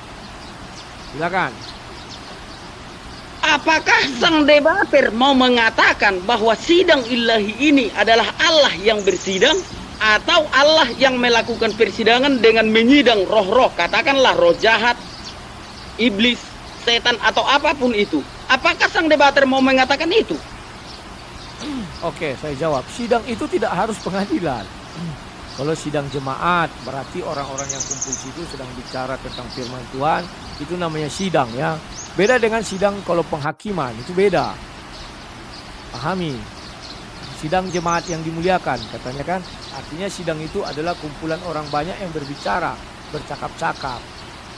Silakan. Apakah sang debater mau mengatakan bahwa sidang ilahi ini adalah Allah yang bersidang? Atau Allah yang melakukan persidangan dengan menyidang roh-roh, katakanlah roh jahat, iblis, setan, atau apapun itu. Apakah sang debater mau mengatakan itu? Oke, saya jawab. Sidang itu tidak harus pengadilan. Kalau sidang jemaat, berarti orang-orang yang kumpul situ sedang bicara tentang firman Tuhan. Itu namanya sidang, ya. Beda dengan sidang kalau penghakiman, itu beda. Pahami? Sidang jemaat yang dimuliakan, katanya kan. Artinya sidang itu adalah kumpulan orang banyak yang berbicara, bercakap-cakap.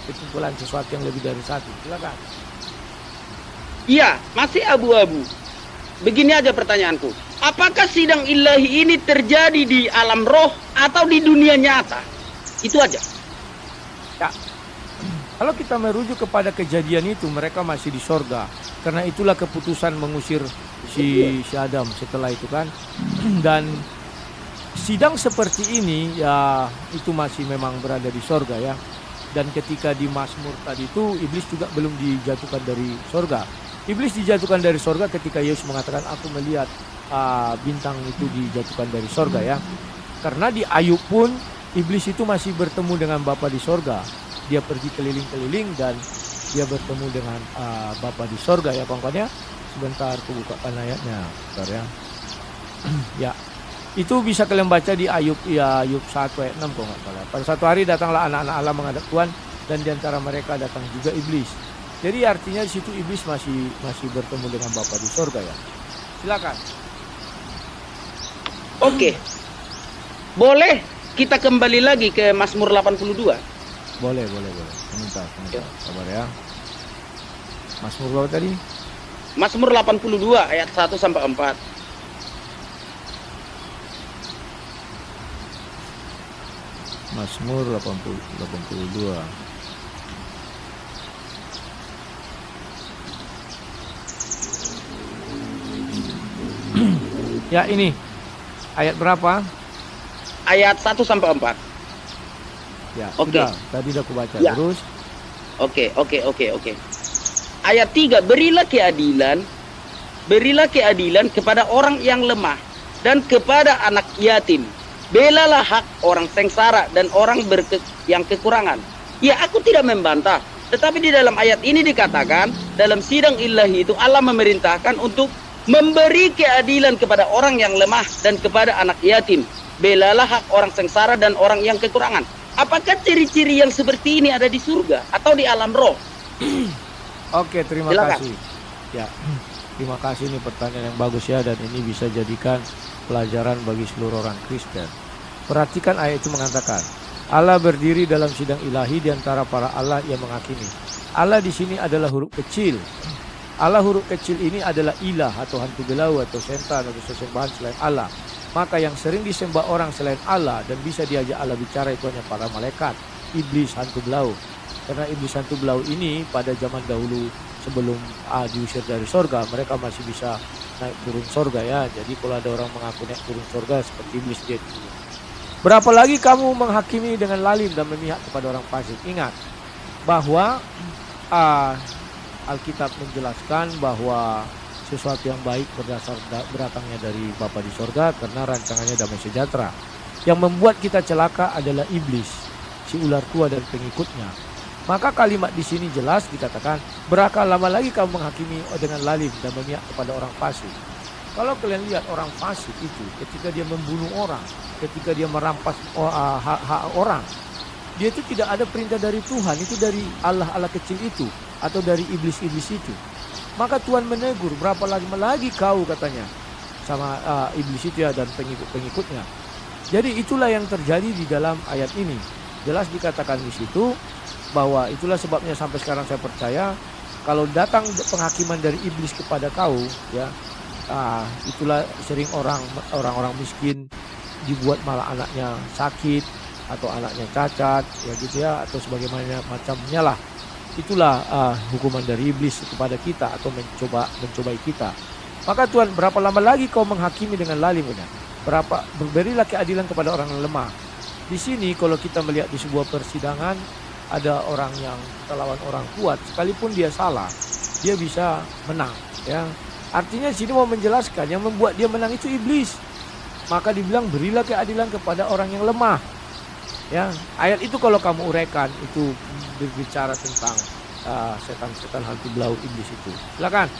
Kesimpulan sesuatu yang lebih dari satu. Silakan. Iya, masih abu-abu. Begini aja pertanyaanku. Apakah sidang ilahi ini terjadi di alam roh atau di dunia nyata? Itu aja. Ya. Kalau kita merujuk kepada kejadian itu, mereka masih di sorga. Karena itulah keputusan mengusir si Adam setelah itu kan. Dan sidang seperti ini ya itu masih memang berada di sorga, ya. Dan ketika di Mazmur tadi itu iblis juga belum dijatuhkan dari sorga. Iblis dijatuhkan dari sorga ketika Yesus mengatakan aku melihat bintang itu dijatuhkan dari sorga, ya. Karena di Ayub pun iblis itu masih bertemu dengan Bapa di sorga. Dia pergi keliling-keliling dan dia bertemu dengan Bapa di sorga, ya kawan-kawan, ya. Sebentar aku bukakan ayatnya, bentar, ya. Ya. Itu bisa kalian baca di Ayub 1 ayat 6 kalau nggak salah. Pada suatu hari datanglah anak-anak Allah menghadap Tuhan dan di antara mereka datang juga iblis. Jadi artinya di situ iblis masih bertemu dengan Bapa di sorga, ya. Silakan. Oke. Boleh kita kembali lagi ke Mazmur 82? Boleh. Sebentar. Sabar, ya. Mazmur berapa tadi? Mazmur 82 ayat 1 sampai 4. Mazmur 82. Ya, ini ayat berapa? Ayat 1 sampai 4. Ya, Oke. sudah. Tadi udah aku baca. Ya. Terus Oke. Ayat 3, berilah keadilan kepada orang yang lemah dan kepada anak yatim. Belalah hak orang sengsara dan orang yang kekurangan. Ya, aku tidak membantah Tetapi di dalam ayat ini dikatakan, dalam sidang ilahi itu Allah memerintahkan untuk memberi keadilan kepada orang yang lemah dan kepada anak yatim. Belalah hak orang sengsara dan orang yang kekurangan. Apakah ciri-ciri yang seperti ini ada di surga atau di alam roh? Oke, terima Silakan. kasih. Ya, terima kasih, ini pertanyaan yang bagus ya, dan ini bisa jadikan pelajaran bagi seluruh orang Kristen. Perhatikan ayat itu mengatakan, Allah berdiri dalam sidang ilahi di antara para Allah yang menghakimi. Allah di sini adalah huruf kecil. Allah huruf kecil ini adalah ilah atau hantu belau atau setan atau sesembahan selain Allah. Maka yang sering disembah orang selain Allah dan bisa diajak Allah bicara itu hanya para malaikat, iblis, hantu belau. Karena iblis hantu belau ini pada zaman dahulu sebelum diusir dari sorga, mereka masih bisa naik turun sorga ya. Jadi kalau ada orang mengaku naik turun sorga seperti iblis dia dulu. Berapa lagi kamu menghakimi dengan lalim dan memihak kepada orang fasik? Ingat bahwa Alkitab menjelaskan bahwa sesuatu yang baik berdatangnya dari Bapa di sorga karena rancangannya damai sejahtera. Yang membuat kita celaka adalah iblis, si ular tua dan pengikutnya. Maka kalimat di sini jelas dikatakan, berapa lama lagi kamu menghakimi dengan lalim dan memihak kepada orang fasik? Kalau kalian lihat orang fasik itu ketika dia membunuh orang, ketika dia merampas hak orang, dia itu tidak ada perintah dari Tuhan, itu dari Allah kecil itu atau dari iblis-iblis itu. Maka Tuhan menegur, berapa lama lagi kau katanya sama iblis itu ya dan pengikutnya. Jadi itulah yang terjadi di dalam ayat ini. Jelas dikatakan di situ bahwa itulah sebabnya sampai sekarang saya percaya kalau datang penghakiman dari iblis kepada kau ya, itulah sering orang-orang miskin dibuat malah anaknya sakit atau anaknya cacat ya gitu ya, atau sebagaimana macamnya lah. Itulah hukuman dari iblis kepada kita atau mencobai kita. Maka Tuhan, berapa lama lagi kau menghakimi dengan lalim? Berilah keadilan kepada orang yang lemah. Di sini kalau kita melihat di sebuah persidangan, ada orang yang kita lawan orang kuat, sekalipun dia salah, dia bisa menang ya. Artinya sini mau menjelaskan yang membuat dia menang itu iblis. Maka dibilang berilah keadilan kepada orang yang lemah. Ya, ayat itu kalau kamu uraikan itu berbicara tentang setan-setan hantu belau iblis itu. Silakan.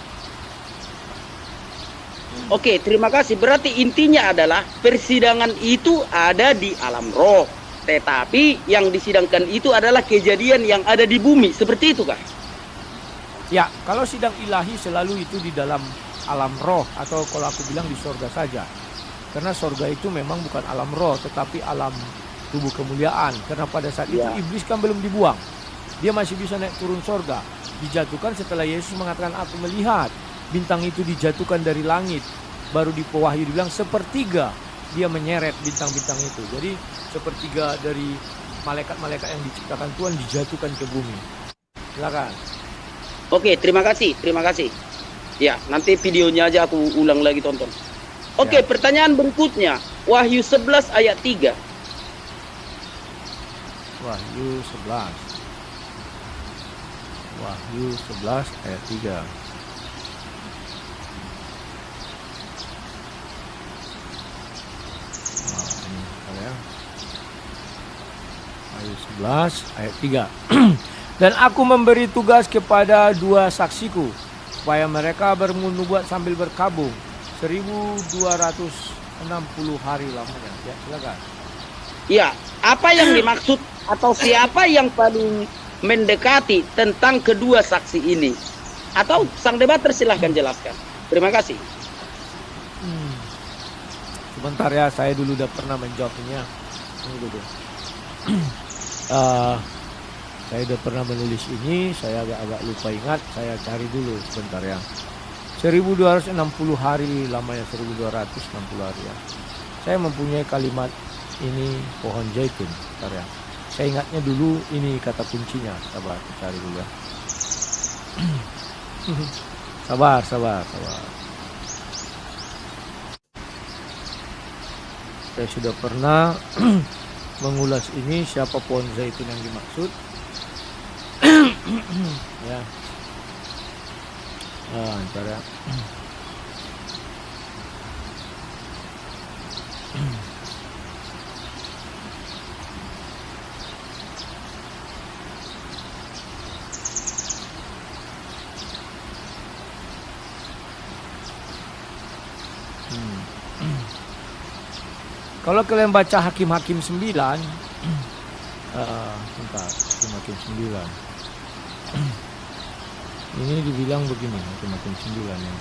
Oke, terima kasih. Berarti intinya adalah persidangan itu ada di alam roh. Tetapi yang disidangkan itu adalah kejadian yang ada di bumi. Seperti itu kah? Ya, kalau sidang ilahi selalu itu di dalam alam roh, atau kalau aku bilang di sorga saja. Karena sorga itu memang bukan alam roh, tetapi alam tubuh kemuliaan. Karena pada saat itu iblis kan belum dibuang. Dia masih bisa naik turun sorga. Dijatuhkan setelah Yesus mengatakan, aku melihat bintang itu dijatuhkan dari langit. Baru di Wahyu dibilang sepertiga dia menyeret bintang-bintang itu. Jadi sepertiga dari malaikat-malaikat yang diciptakan Tuhan dijatuhkan ke bumi. Silakan. Oke, terima kasih. Ya, nanti videonya aja aku ulang lagi tonton. Oke, Ya. Pertanyaan berikutnya. Wahyu 11 ayat 3. Wahyu 11. Wahyu 11 ayat 3. Ini ya. Wahyu 11 ayat 3. Dan aku memberi tugas kepada dua saksiku supaya mereka bernubuat sambil berkabung 1260 hari lamanya. Ya, silakan. Ya, apa yang dimaksud atau siapa yang paling mendekati tentang kedua saksi ini? Atau sang debater silahkan jelaskan. Terima kasih. Sebentar ya, saya dulu udah pernah menjawabnya. Tunggu dulu. Saya udah pernah menulis ini, saya agak lupa ingat, saya cari dulu sebentar ya. 1260 hari lamanya, 1260 hari ya. Saya mempunyai kalimat ini pohon zaitun, bentar ya. Saya ingatnya dulu ini kata kuncinya, sabar, cari dulu ya. Sabar. Saya sudah pernah mengulas ini, siapa pohon zaitun yang dimaksud. Ya. Ntar ya. Kalau kalian baca Hakim-Hakim 9, bentar, Hakim-Hakim 9. Ini dibilang begini, Hakim-Hakim 9 ya.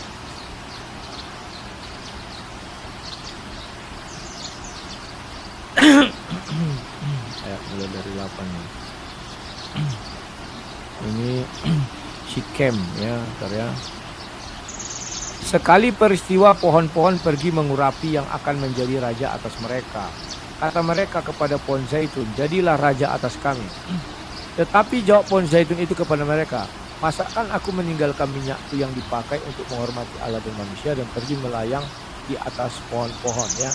Ayat mulai dari 8 ya. Ini Sikem ya, bentar ya. Sekali peristiwa pohon-pohon pergi mengurapi yang akan menjadi raja atas mereka. Kata mereka kepada pohon zaitun, jadilah raja atas kami. Tetapi jawab pohon zaitun itu kepada mereka, masakan aku meninggalkan minyakku yang dipakai untuk menghormati Allah dan manusia dan pergi melayang di atas pohon-pohon ya.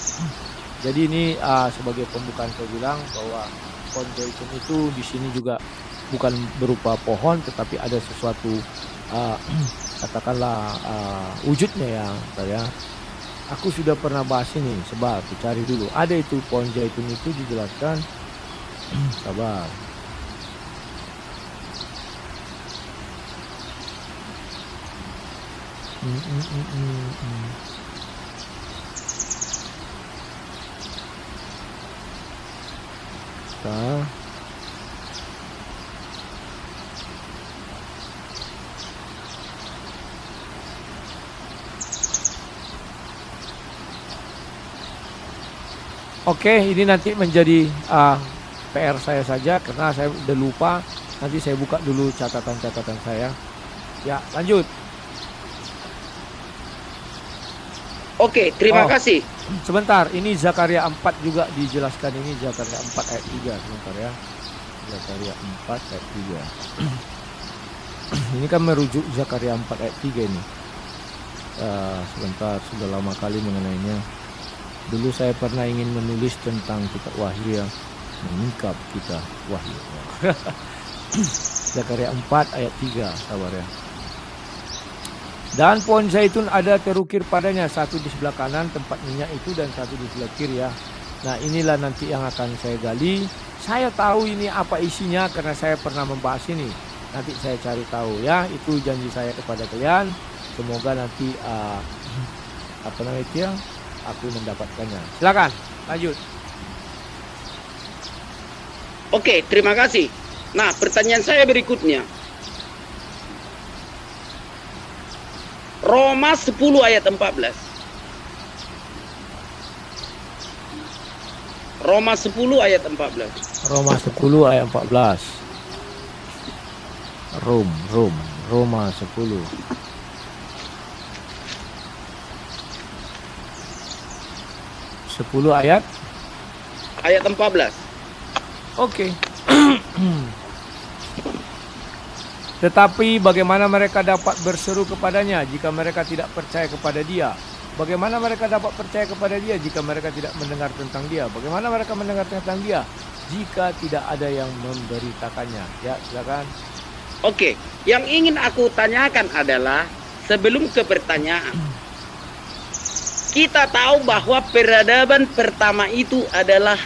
Jadi ini sebagai pembukaan saya bilang bahwa pohon zaitun itu di sini juga bukan berupa pohon, tetapi ada sesuatu katakanlah wujudnya ya. Aku sudah pernah bahas ini, sebab cari dulu. Ada itu pohon zaitun itu dijelaskan. Sabar. Oke, ini nanti menjadi PR saya saja karena saya udah lupa. Nanti saya buka dulu catatan-catatan saya. Ya, lanjut. Oke, terima kasih. Sebentar, ini Zakaria 4 juga dijelaskan, ini Zakaria 4 ayat 3 sebentar ya. Zakaria 4 ayat 3. Ini kan merujuk Zakaria 4 ayat 3 ini. Sebentar, sudah lama kali mengenainya. Dulu saya pernah ingin menulis tentang kitab Wahyu yang menyingkap kita Wahyu. Zakaria 4 ayat 3, sabar ya. Dan pohon zaitun ada terukir padanya, satu di sebelah kanan tempat minyak itu dan satu di sebelah kiri ya. Nah, inilah nanti yang akan saya gali. Saya tahu ini apa isinya karena saya pernah membahas ini. Nanti saya cari tahu ya. Itu janji saya kepada kalian. Semoga nanti aku mendapatkannya. Silakan, lanjut. Oke, terima kasih. Nah, pertanyaan saya berikutnya. Roma 10 ayat 14. Roma 10 ayat 14. Roma 10 ayat 14. Roma 10. Ayat 14. Oke. Tetapi bagaimana mereka dapat berseru kepadanya jika mereka tidak percaya kepada dia? Bagaimana mereka dapat percaya kepada dia jika mereka tidak mendengar tentang dia? Bagaimana mereka mendengar tentang dia jika tidak ada yang memberitakannya? Ya, silakan. Oke, yang ingin aku tanyakan adalah sebelum ke pertanyaan. Kita tahu bahwa peradaban pertama itu adalah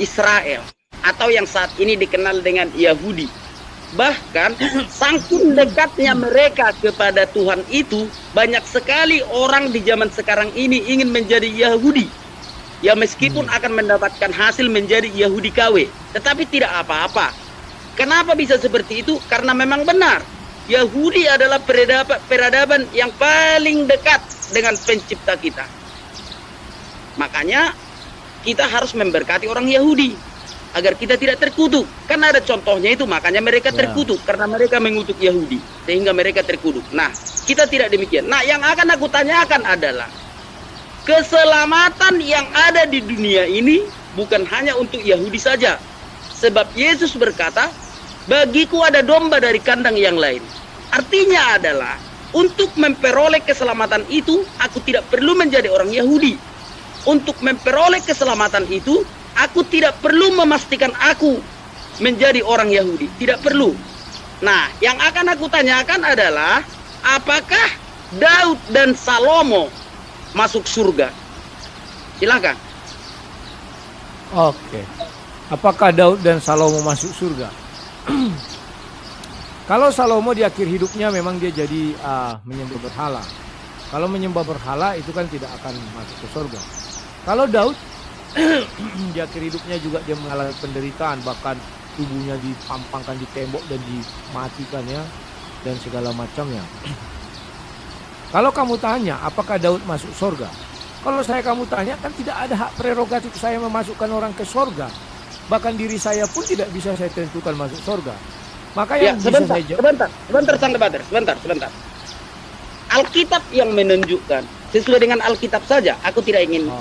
Israel atau yang saat ini dikenal dengan Yahudi. Bahkan saking dekatnya mereka kepada Tuhan itu, banyak sekali orang di zaman sekarang ini ingin menjadi Yahudi. Ya meskipun akan mendapatkan hasil menjadi Yahudi KW, tetapi tidak apa-apa. Kenapa bisa seperti itu? Karena memang benar, Yahudi adalah peradaban yang paling dekat dengan pencipta kita. Makanya kita harus memberkati orang Yahudi agar kita tidak terkutuk. Karena ada contohnya itu, makanya mereka terkutuk karena mereka mengutuk Yahudi sehingga mereka terkutuk. Nah, kita tidak demikian. Nah, yang akan aku tanyakan adalah keselamatan yang ada di dunia ini bukan hanya untuk Yahudi saja. Sebab Yesus berkata, bagiku ada domba dari kandang yang lain. Artinya adalah untuk memperoleh keselamatan itu, aku tidak perlu menjadi orang Yahudi. Untuk memperoleh keselamatan itu, aku tidak perlu memastikan aku menjadi orang Yahudi. Tidak perlu. Nah, yang akan aku tanyakan adalah, apakah Daud dan Salomo masuk surga? Silakan. Oke. Apakah Daud dan Salomo masuk surga? Kalau Salomo di akhir hidupnya memang dia jadi menyembah berhala. Kalau menyembah berhala itu kan tidak akan masuk ke surga. Kalau Daud di akhir hidupnya juga dia mengalami penderitaan, bahkan tubuhnya dipampangkan di tembok dan dimatikan ya, dan segala macamnya. Kalau kamu tanya apakah Daud masuk surga? Kalau kamu tanya, kan tidak ada hak prerogatif saya memasukkan orang ke surga. Bahkan diri saya pun tidak bisa saya tentukan masuk surga. Maka yang bisa saya jawab. Sebentar, Sang Debater, sebentar. Alkitab yang menunjukkan sesuai dengan Alkitab saja. Aku tidak ingin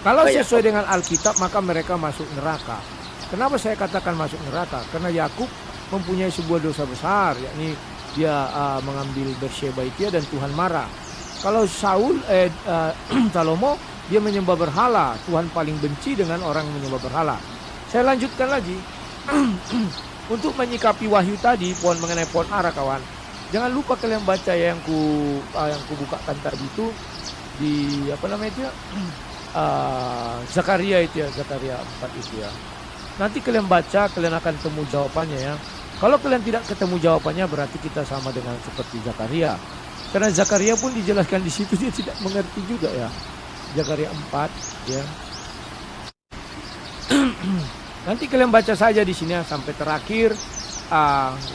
Kalau sesuai dengan Alkitab, maka mereka masuk neraka. Kenapa saya katakan masuk neraka? Karena Yakub mempunyai sebuah dosa besar, yakni dia mengambil Bersheba itu dan Tuhan marah. Kalau Salomo dia menyembah berhala, Tuhan paling benci dengan orang yang menyembah berhala. Saya lanjutkan lagi. Untuk menyikapi wahyu tadi, mengenai pohon ara, kawan. Jangan lupa kalian baca yang ku bukakan tadi itu di Zakaria itu ya, Zakaria 4 itu ya. Nanti kalian baca, kalian akan temu jawabannya ya. Kalau kalian tidak ketemu jawabannya, berarti kita sama dengan seperti Zakaria. Karena Zakaria pun dijelaskan di situ dia tidak mengerti juga ya. Zakaria 4 ya. Nanti kalian baca saja di sini ya, sampai terakhir.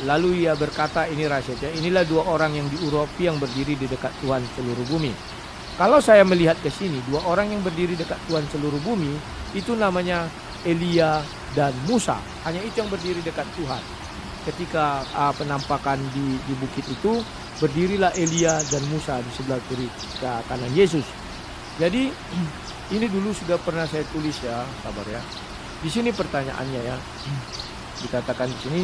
Lalu ia berkata, ini rahasia, inilah dua orang yang di Urapi yang berdiri di dekat Tuhan seluruh bumi. Kalau saya melihat ke sini, dua orang yang berdiri dekat Tuhan seluruh bumi, itu namanya Elia dan Musa. Hanya itu yang berdiri dekat Tuhan. Ketika penampakan di bukit itu, berdirilah Elia dan Musa di sebelah kiri ke kanan Yesus. Jadi ini dulu sudah pernah saya tulis ya, sabar ya. Di sini pertanyaannya ya, dikatakan di sini,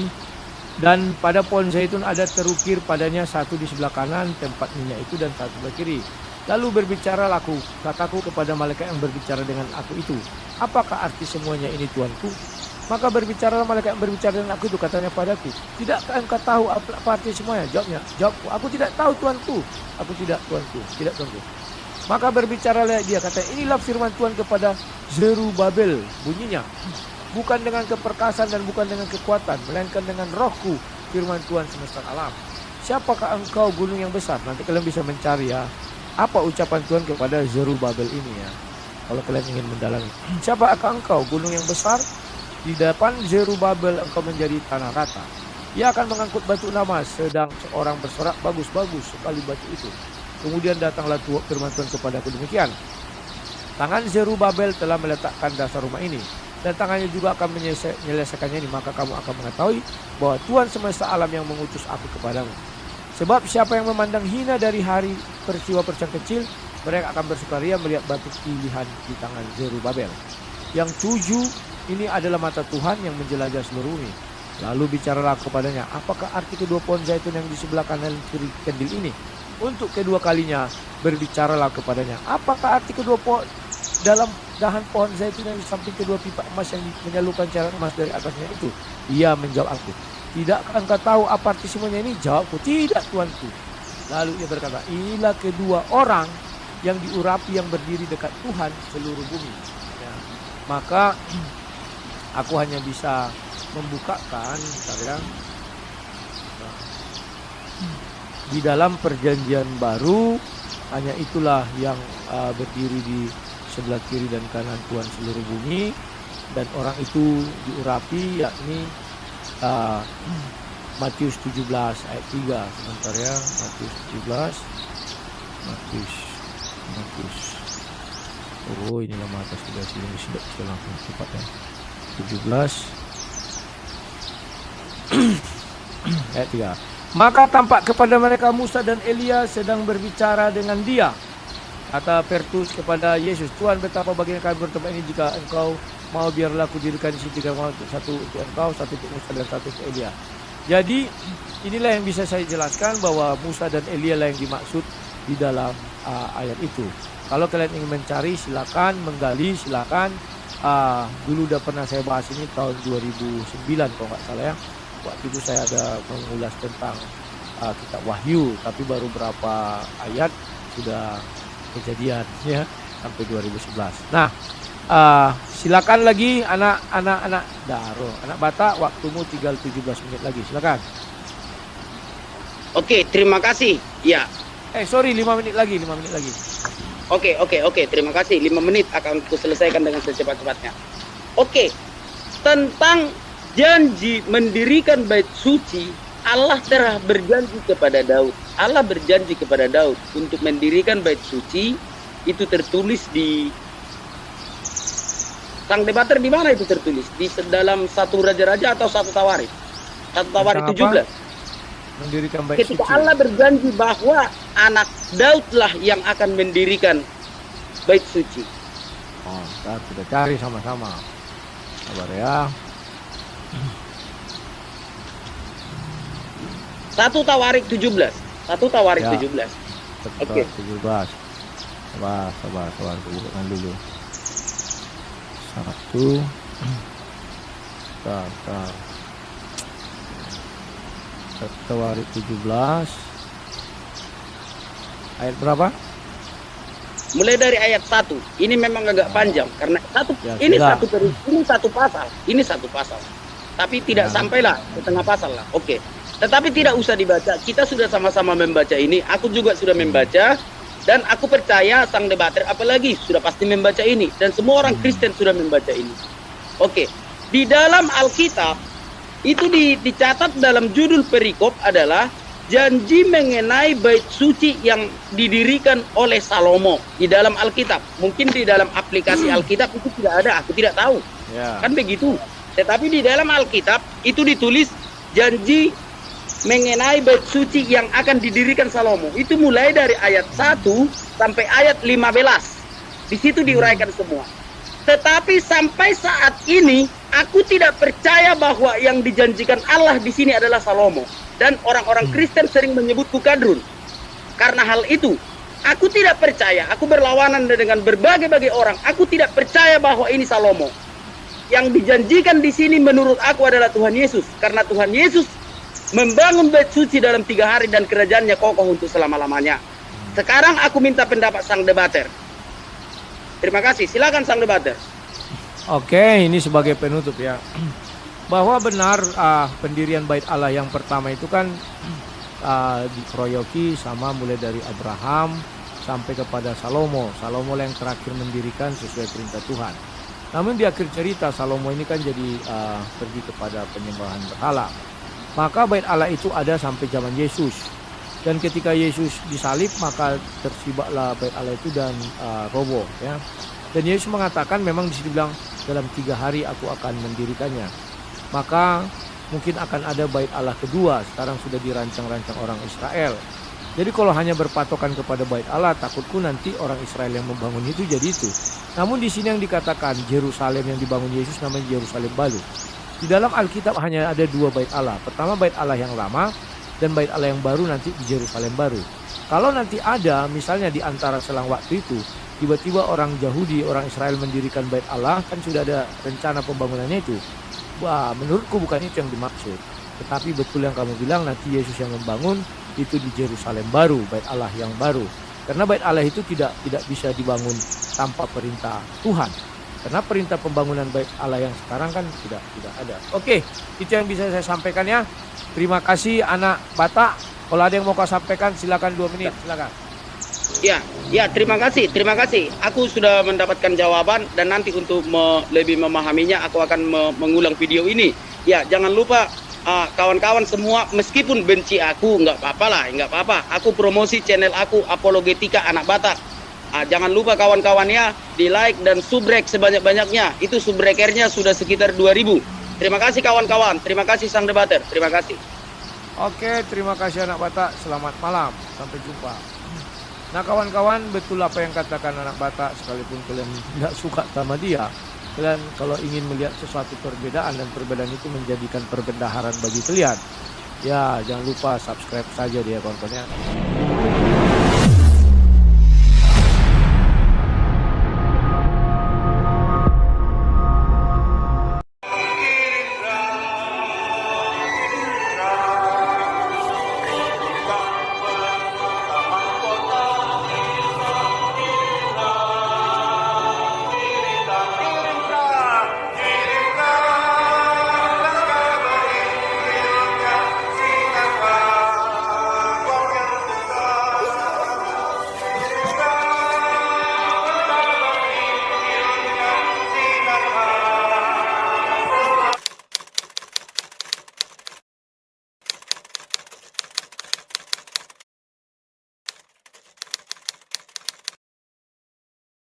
dan pada pohon zaitun ada terukir padanya satu di sebelah kanan tempat minyak itu dan satu sebelah kiri. Lalu berbicaralah kataku kepada malaikat yang berbicara dengan aku itu, apakah arti semuanya ini Tuanku? Maka berbicaralah malaikat yang berbicara dengan aku itu, katanya padaku, tidakkah engkau tahu apa arti semuanya? Jawabku, aku tidak tahu Tuanku. Aku tidak Tuanku. Maka berbicaralah dia, kata, inilah firman Tuhan kepada Zerubabel, bunyinya, bukan dengan keperkasaan dan bukan dengan kekuatan, melainkan dengan rohku, firman Tuhan semesta alam. Siapakah engkau gunung yang besar? Nanti kalian bisa mencari ya, apa ucapan Tuhan kepada Zerubabel ini ya, kalau kalian ingin mendalami. Siapakah engkau gunung yang besar? Di depan Zerubabel engkau menjadi tanah rata. Ia akan mengangkut batu namas, sedang seorang bersorak, bagus sekali batu itu. Kemudian datanglah firman Tuhan kepadaku demikian, tangan Zerubabel telah meletakkan dasar rumah ini, dan tangannya juga akan menyelesaikannya ini. Maka kamu akan mengetahui bahwa Tuhan semesta alam yang mengutus aku kepadamu. Sebab siapa yang memandang hina dari hari peristiwa-peristiwa kecil, mereka akan bersukaria melihat batu pilihan di tangan Zerubabel. Yang 7 ini adalah mata Tuhan yang menjelajah seluruh bumi. Lalu bicaralah kepadanya, apakah arti kedua pohon zaitun yang di sebelah kanan kiri kandil ini? Untuk kedua kalinya berbicaralah kepadanya, apakah arti kedua pohon dalam dahan pohon zaitun yang di samping kedua pipa emas yang menyalurkan cairan emas dari atasnya itu? Ia menjawab aku, tidakkah engkau tahu apa arti semuanya ini? Jawabku, tidak Tuanku. Lalu ia berkata, inilah kedua orang yang diurapi yang berdiri dekat Tuhan seluruh bumi ya. Maka aku hanya bisa membukakan di dalam perjanjian baru, hanya itulah yang berdiri di sebelah kiri dan kanan Tuhan seluruh bumi, dan orang itu diurapi, yakni Matius 17 ayat 3. Sebentar ya, Matius 17, Matius. Oh, inilah mata sudah sini sudah langsung cepat ya. 17 ayat 3. Maka tampak kepada mereka Musa dan Elia sedang berbicara dengan dia. Kata Petrus kepada Yesus, Tuhan, betapa bagian kami bertempat ini, jika engkau mau biarlah aku dirikan di sini 3 mau, satu untuk engkau, satu untuk Musa dan satu untuk Elia. Jadi inilah yang bisa saya jelaskan, bahwa Musa dan Elia lah yang dimaksud di dalam ayat itu. Kalau kalian ingin mencari, silakan menggali, silakan. Dulu udah pernah saya bahas ini tahun 2009 kalau nggak salah ya. Waktu itu saya ada mengulas tentang kitab Wahyu, tapi baru berapa ayat sudah kejadian ya, sampai 2011. Nah, silakan lagi anak Daro, anak Batak, waktumu tinggal 17 menit lagi, silakan. Oke, terima kasih. Ya, Sorry, 5 menit lagi, 5 menit lagi. Oke. Terima kasih. 5 menit akan ku selesaikan dengan secepat-cepatnya. Oke. Tentang janji mendirikan bait suci, Allah telah berjanji kepada Daud. Allah berjanji kepada Daud untuk mendirikan bait suci. Itu tertulis di Sang Debater, di mana itu tertulis? Di dalam 1 Raja-Raja atau 1 Tawarikh? 1 Tawarikh 17. Mendirikan bait Ketika suci. Allah berjanji bahwa anak Daud lah yang akan mendirikan bait suci. Oh, kita cari sama-sama. Sabar ya. 1 Tawarikh 17. 1 Tawarikh Ya. 17. Oke. 17. Sabar, tunjukkan dulu. 1. Bentar. Tawarikh 17. Ayat berapa? Mulai dari ayat 1. Ini memang agak panjang karena Ya, ini sudah. satu pasal. Ini satu pasal. Tapi tidak Ya. sampailah setengah pasal lah. Oke. Tetapi tidak usah dibaca. Kita sudah sama-sama membaca ini. Aku juga sudah membaca dan aku percaya Sang Debater apalagi sudah pasti membaca ini dan semua orang Kristen sudah membaca ini. Oke. Di dalam Alkitab itu dicatat dalam judul perikop adalah janji mengenai bait suci yang didirikan oleh Salomo di dalam Alkitab. Mungkin di dalam aplikasi Alkitab itu tidak ada, aku tidak tahu. Ya. Kan begitu. Tetapi di dalam Alkitab itu ditulis janji mengenai bait suci yang akan didirikan Salomo. Itu mulai dari ayat 1 sampai ayat 15. Di situ diuraikan semua. Tetapi sampai saat ini aku tidak percaya bahwa yang dijanjikan Allah di sini adalah Salomo. Dan orang-orang Kristen sering menyebutku kadrun. Karena hal itu, aku tidak percaya. Aku berlawanan dengan berbagai-bagai orang. Aku tidak percaya bahwa ini Salomo. Yang dijanjikan di sini menurut aku adalah Tuhan Yesus. Karena Tuhan Yesus membangun bait suci dalam 3 hari dan kerajaannya kokoh untuk selama-lamanya. Sekarang aku minta pendapat Sang Debater. Terima kasih. Silakan Sang Debater. Oke, ini sebagai penutup ya. Bahwa benar pendirian bait Allah yang pertama itu kan dikeroyoki sama mulai dari Abraham sampai kepada Salomo. Salomo yang terakhir mendirikan sesuai perintah Tuhan. Namun di akhir cerita Salomo ini kan jadi pergi kepada penyembahan berhala. Maka bait Allah itu ada sampai zaman Yesus. Dan ketika Yesus disalib maka tersibaklah bait Allah itu dan roboh ya. Dan Yesus mengatakan memang di sini bilang dalam 3 hari aku akan mendirikannya. Maka mungkin akan ada bait Allah kedua, sekarang sudah dirancang-rancang orang Israel. Jadi kalau hanya berpatokan kepada bait Allah, takutku nanti orang Israel yang membangun itu jadi itu. Namun di sini yang dikatakan Yerusalem yang dibangun Yesus namanya Yerusalem baru. Di dalam Alkitab hanya ada 2 bait Allah. Pertama bait Allah yang lama dan bait Allah yang baru nanti di Yerusalem baru. Kalau nanti ada misalnya di antara selang waktu itu tiba-tiba orang Yahudi, orang Israel mendirikan bait Allah, kan sudah ada rencana pembangunannya itu. Wah, menurutku bukan itu yang dimaksud. Tetapi betul yang kamu bilang nanti Yesus yang membangun itu di Yerusalem baru, bait Allah yang baru. Karena bait Allah itu tidak bisa dibangun tanpa perintah Tuhan. Karena perintah pembangunan bait Allah yang sekarang kan tidak ada. Oke, itu yang bisa saya sampaikan ya. Terima kasih anak Batak. Kalau ada yang mau kau sampaikan silakan 2 menit, silakan. Ya, terima kasih. Aku sudah mendapatkan jawaban dan nanti untuk lebih memahaminya aku akan mengulang video ini. Ya, jangan lupa kawan-kawan semua meskipun benci aku nggak apa-apa. Aku promosi channel aku Apologetika Anak Batak. Jangan lupa kawan-kawan ya di like dan subrek sebanyak-banyaknya. Itu subrekernya sudah sekitar 2000. Terima kasih kawan-kawan. Terima kasih Sang Debater. Terima kasih. Oke, terima kasih anak Batak. Selamat malam. Sampai jumpa. Nah kawan-kawan, betul apa yang katakan anak Batak, sekalipun kalian tidak suka sama dia, kalian kalau ingin melihat sesuatu perbedaan dan perbedaan itu menjadikan perbendaharaan bagi kalian, ya jangan lupa subscribe saja dia kawan-kawan ya.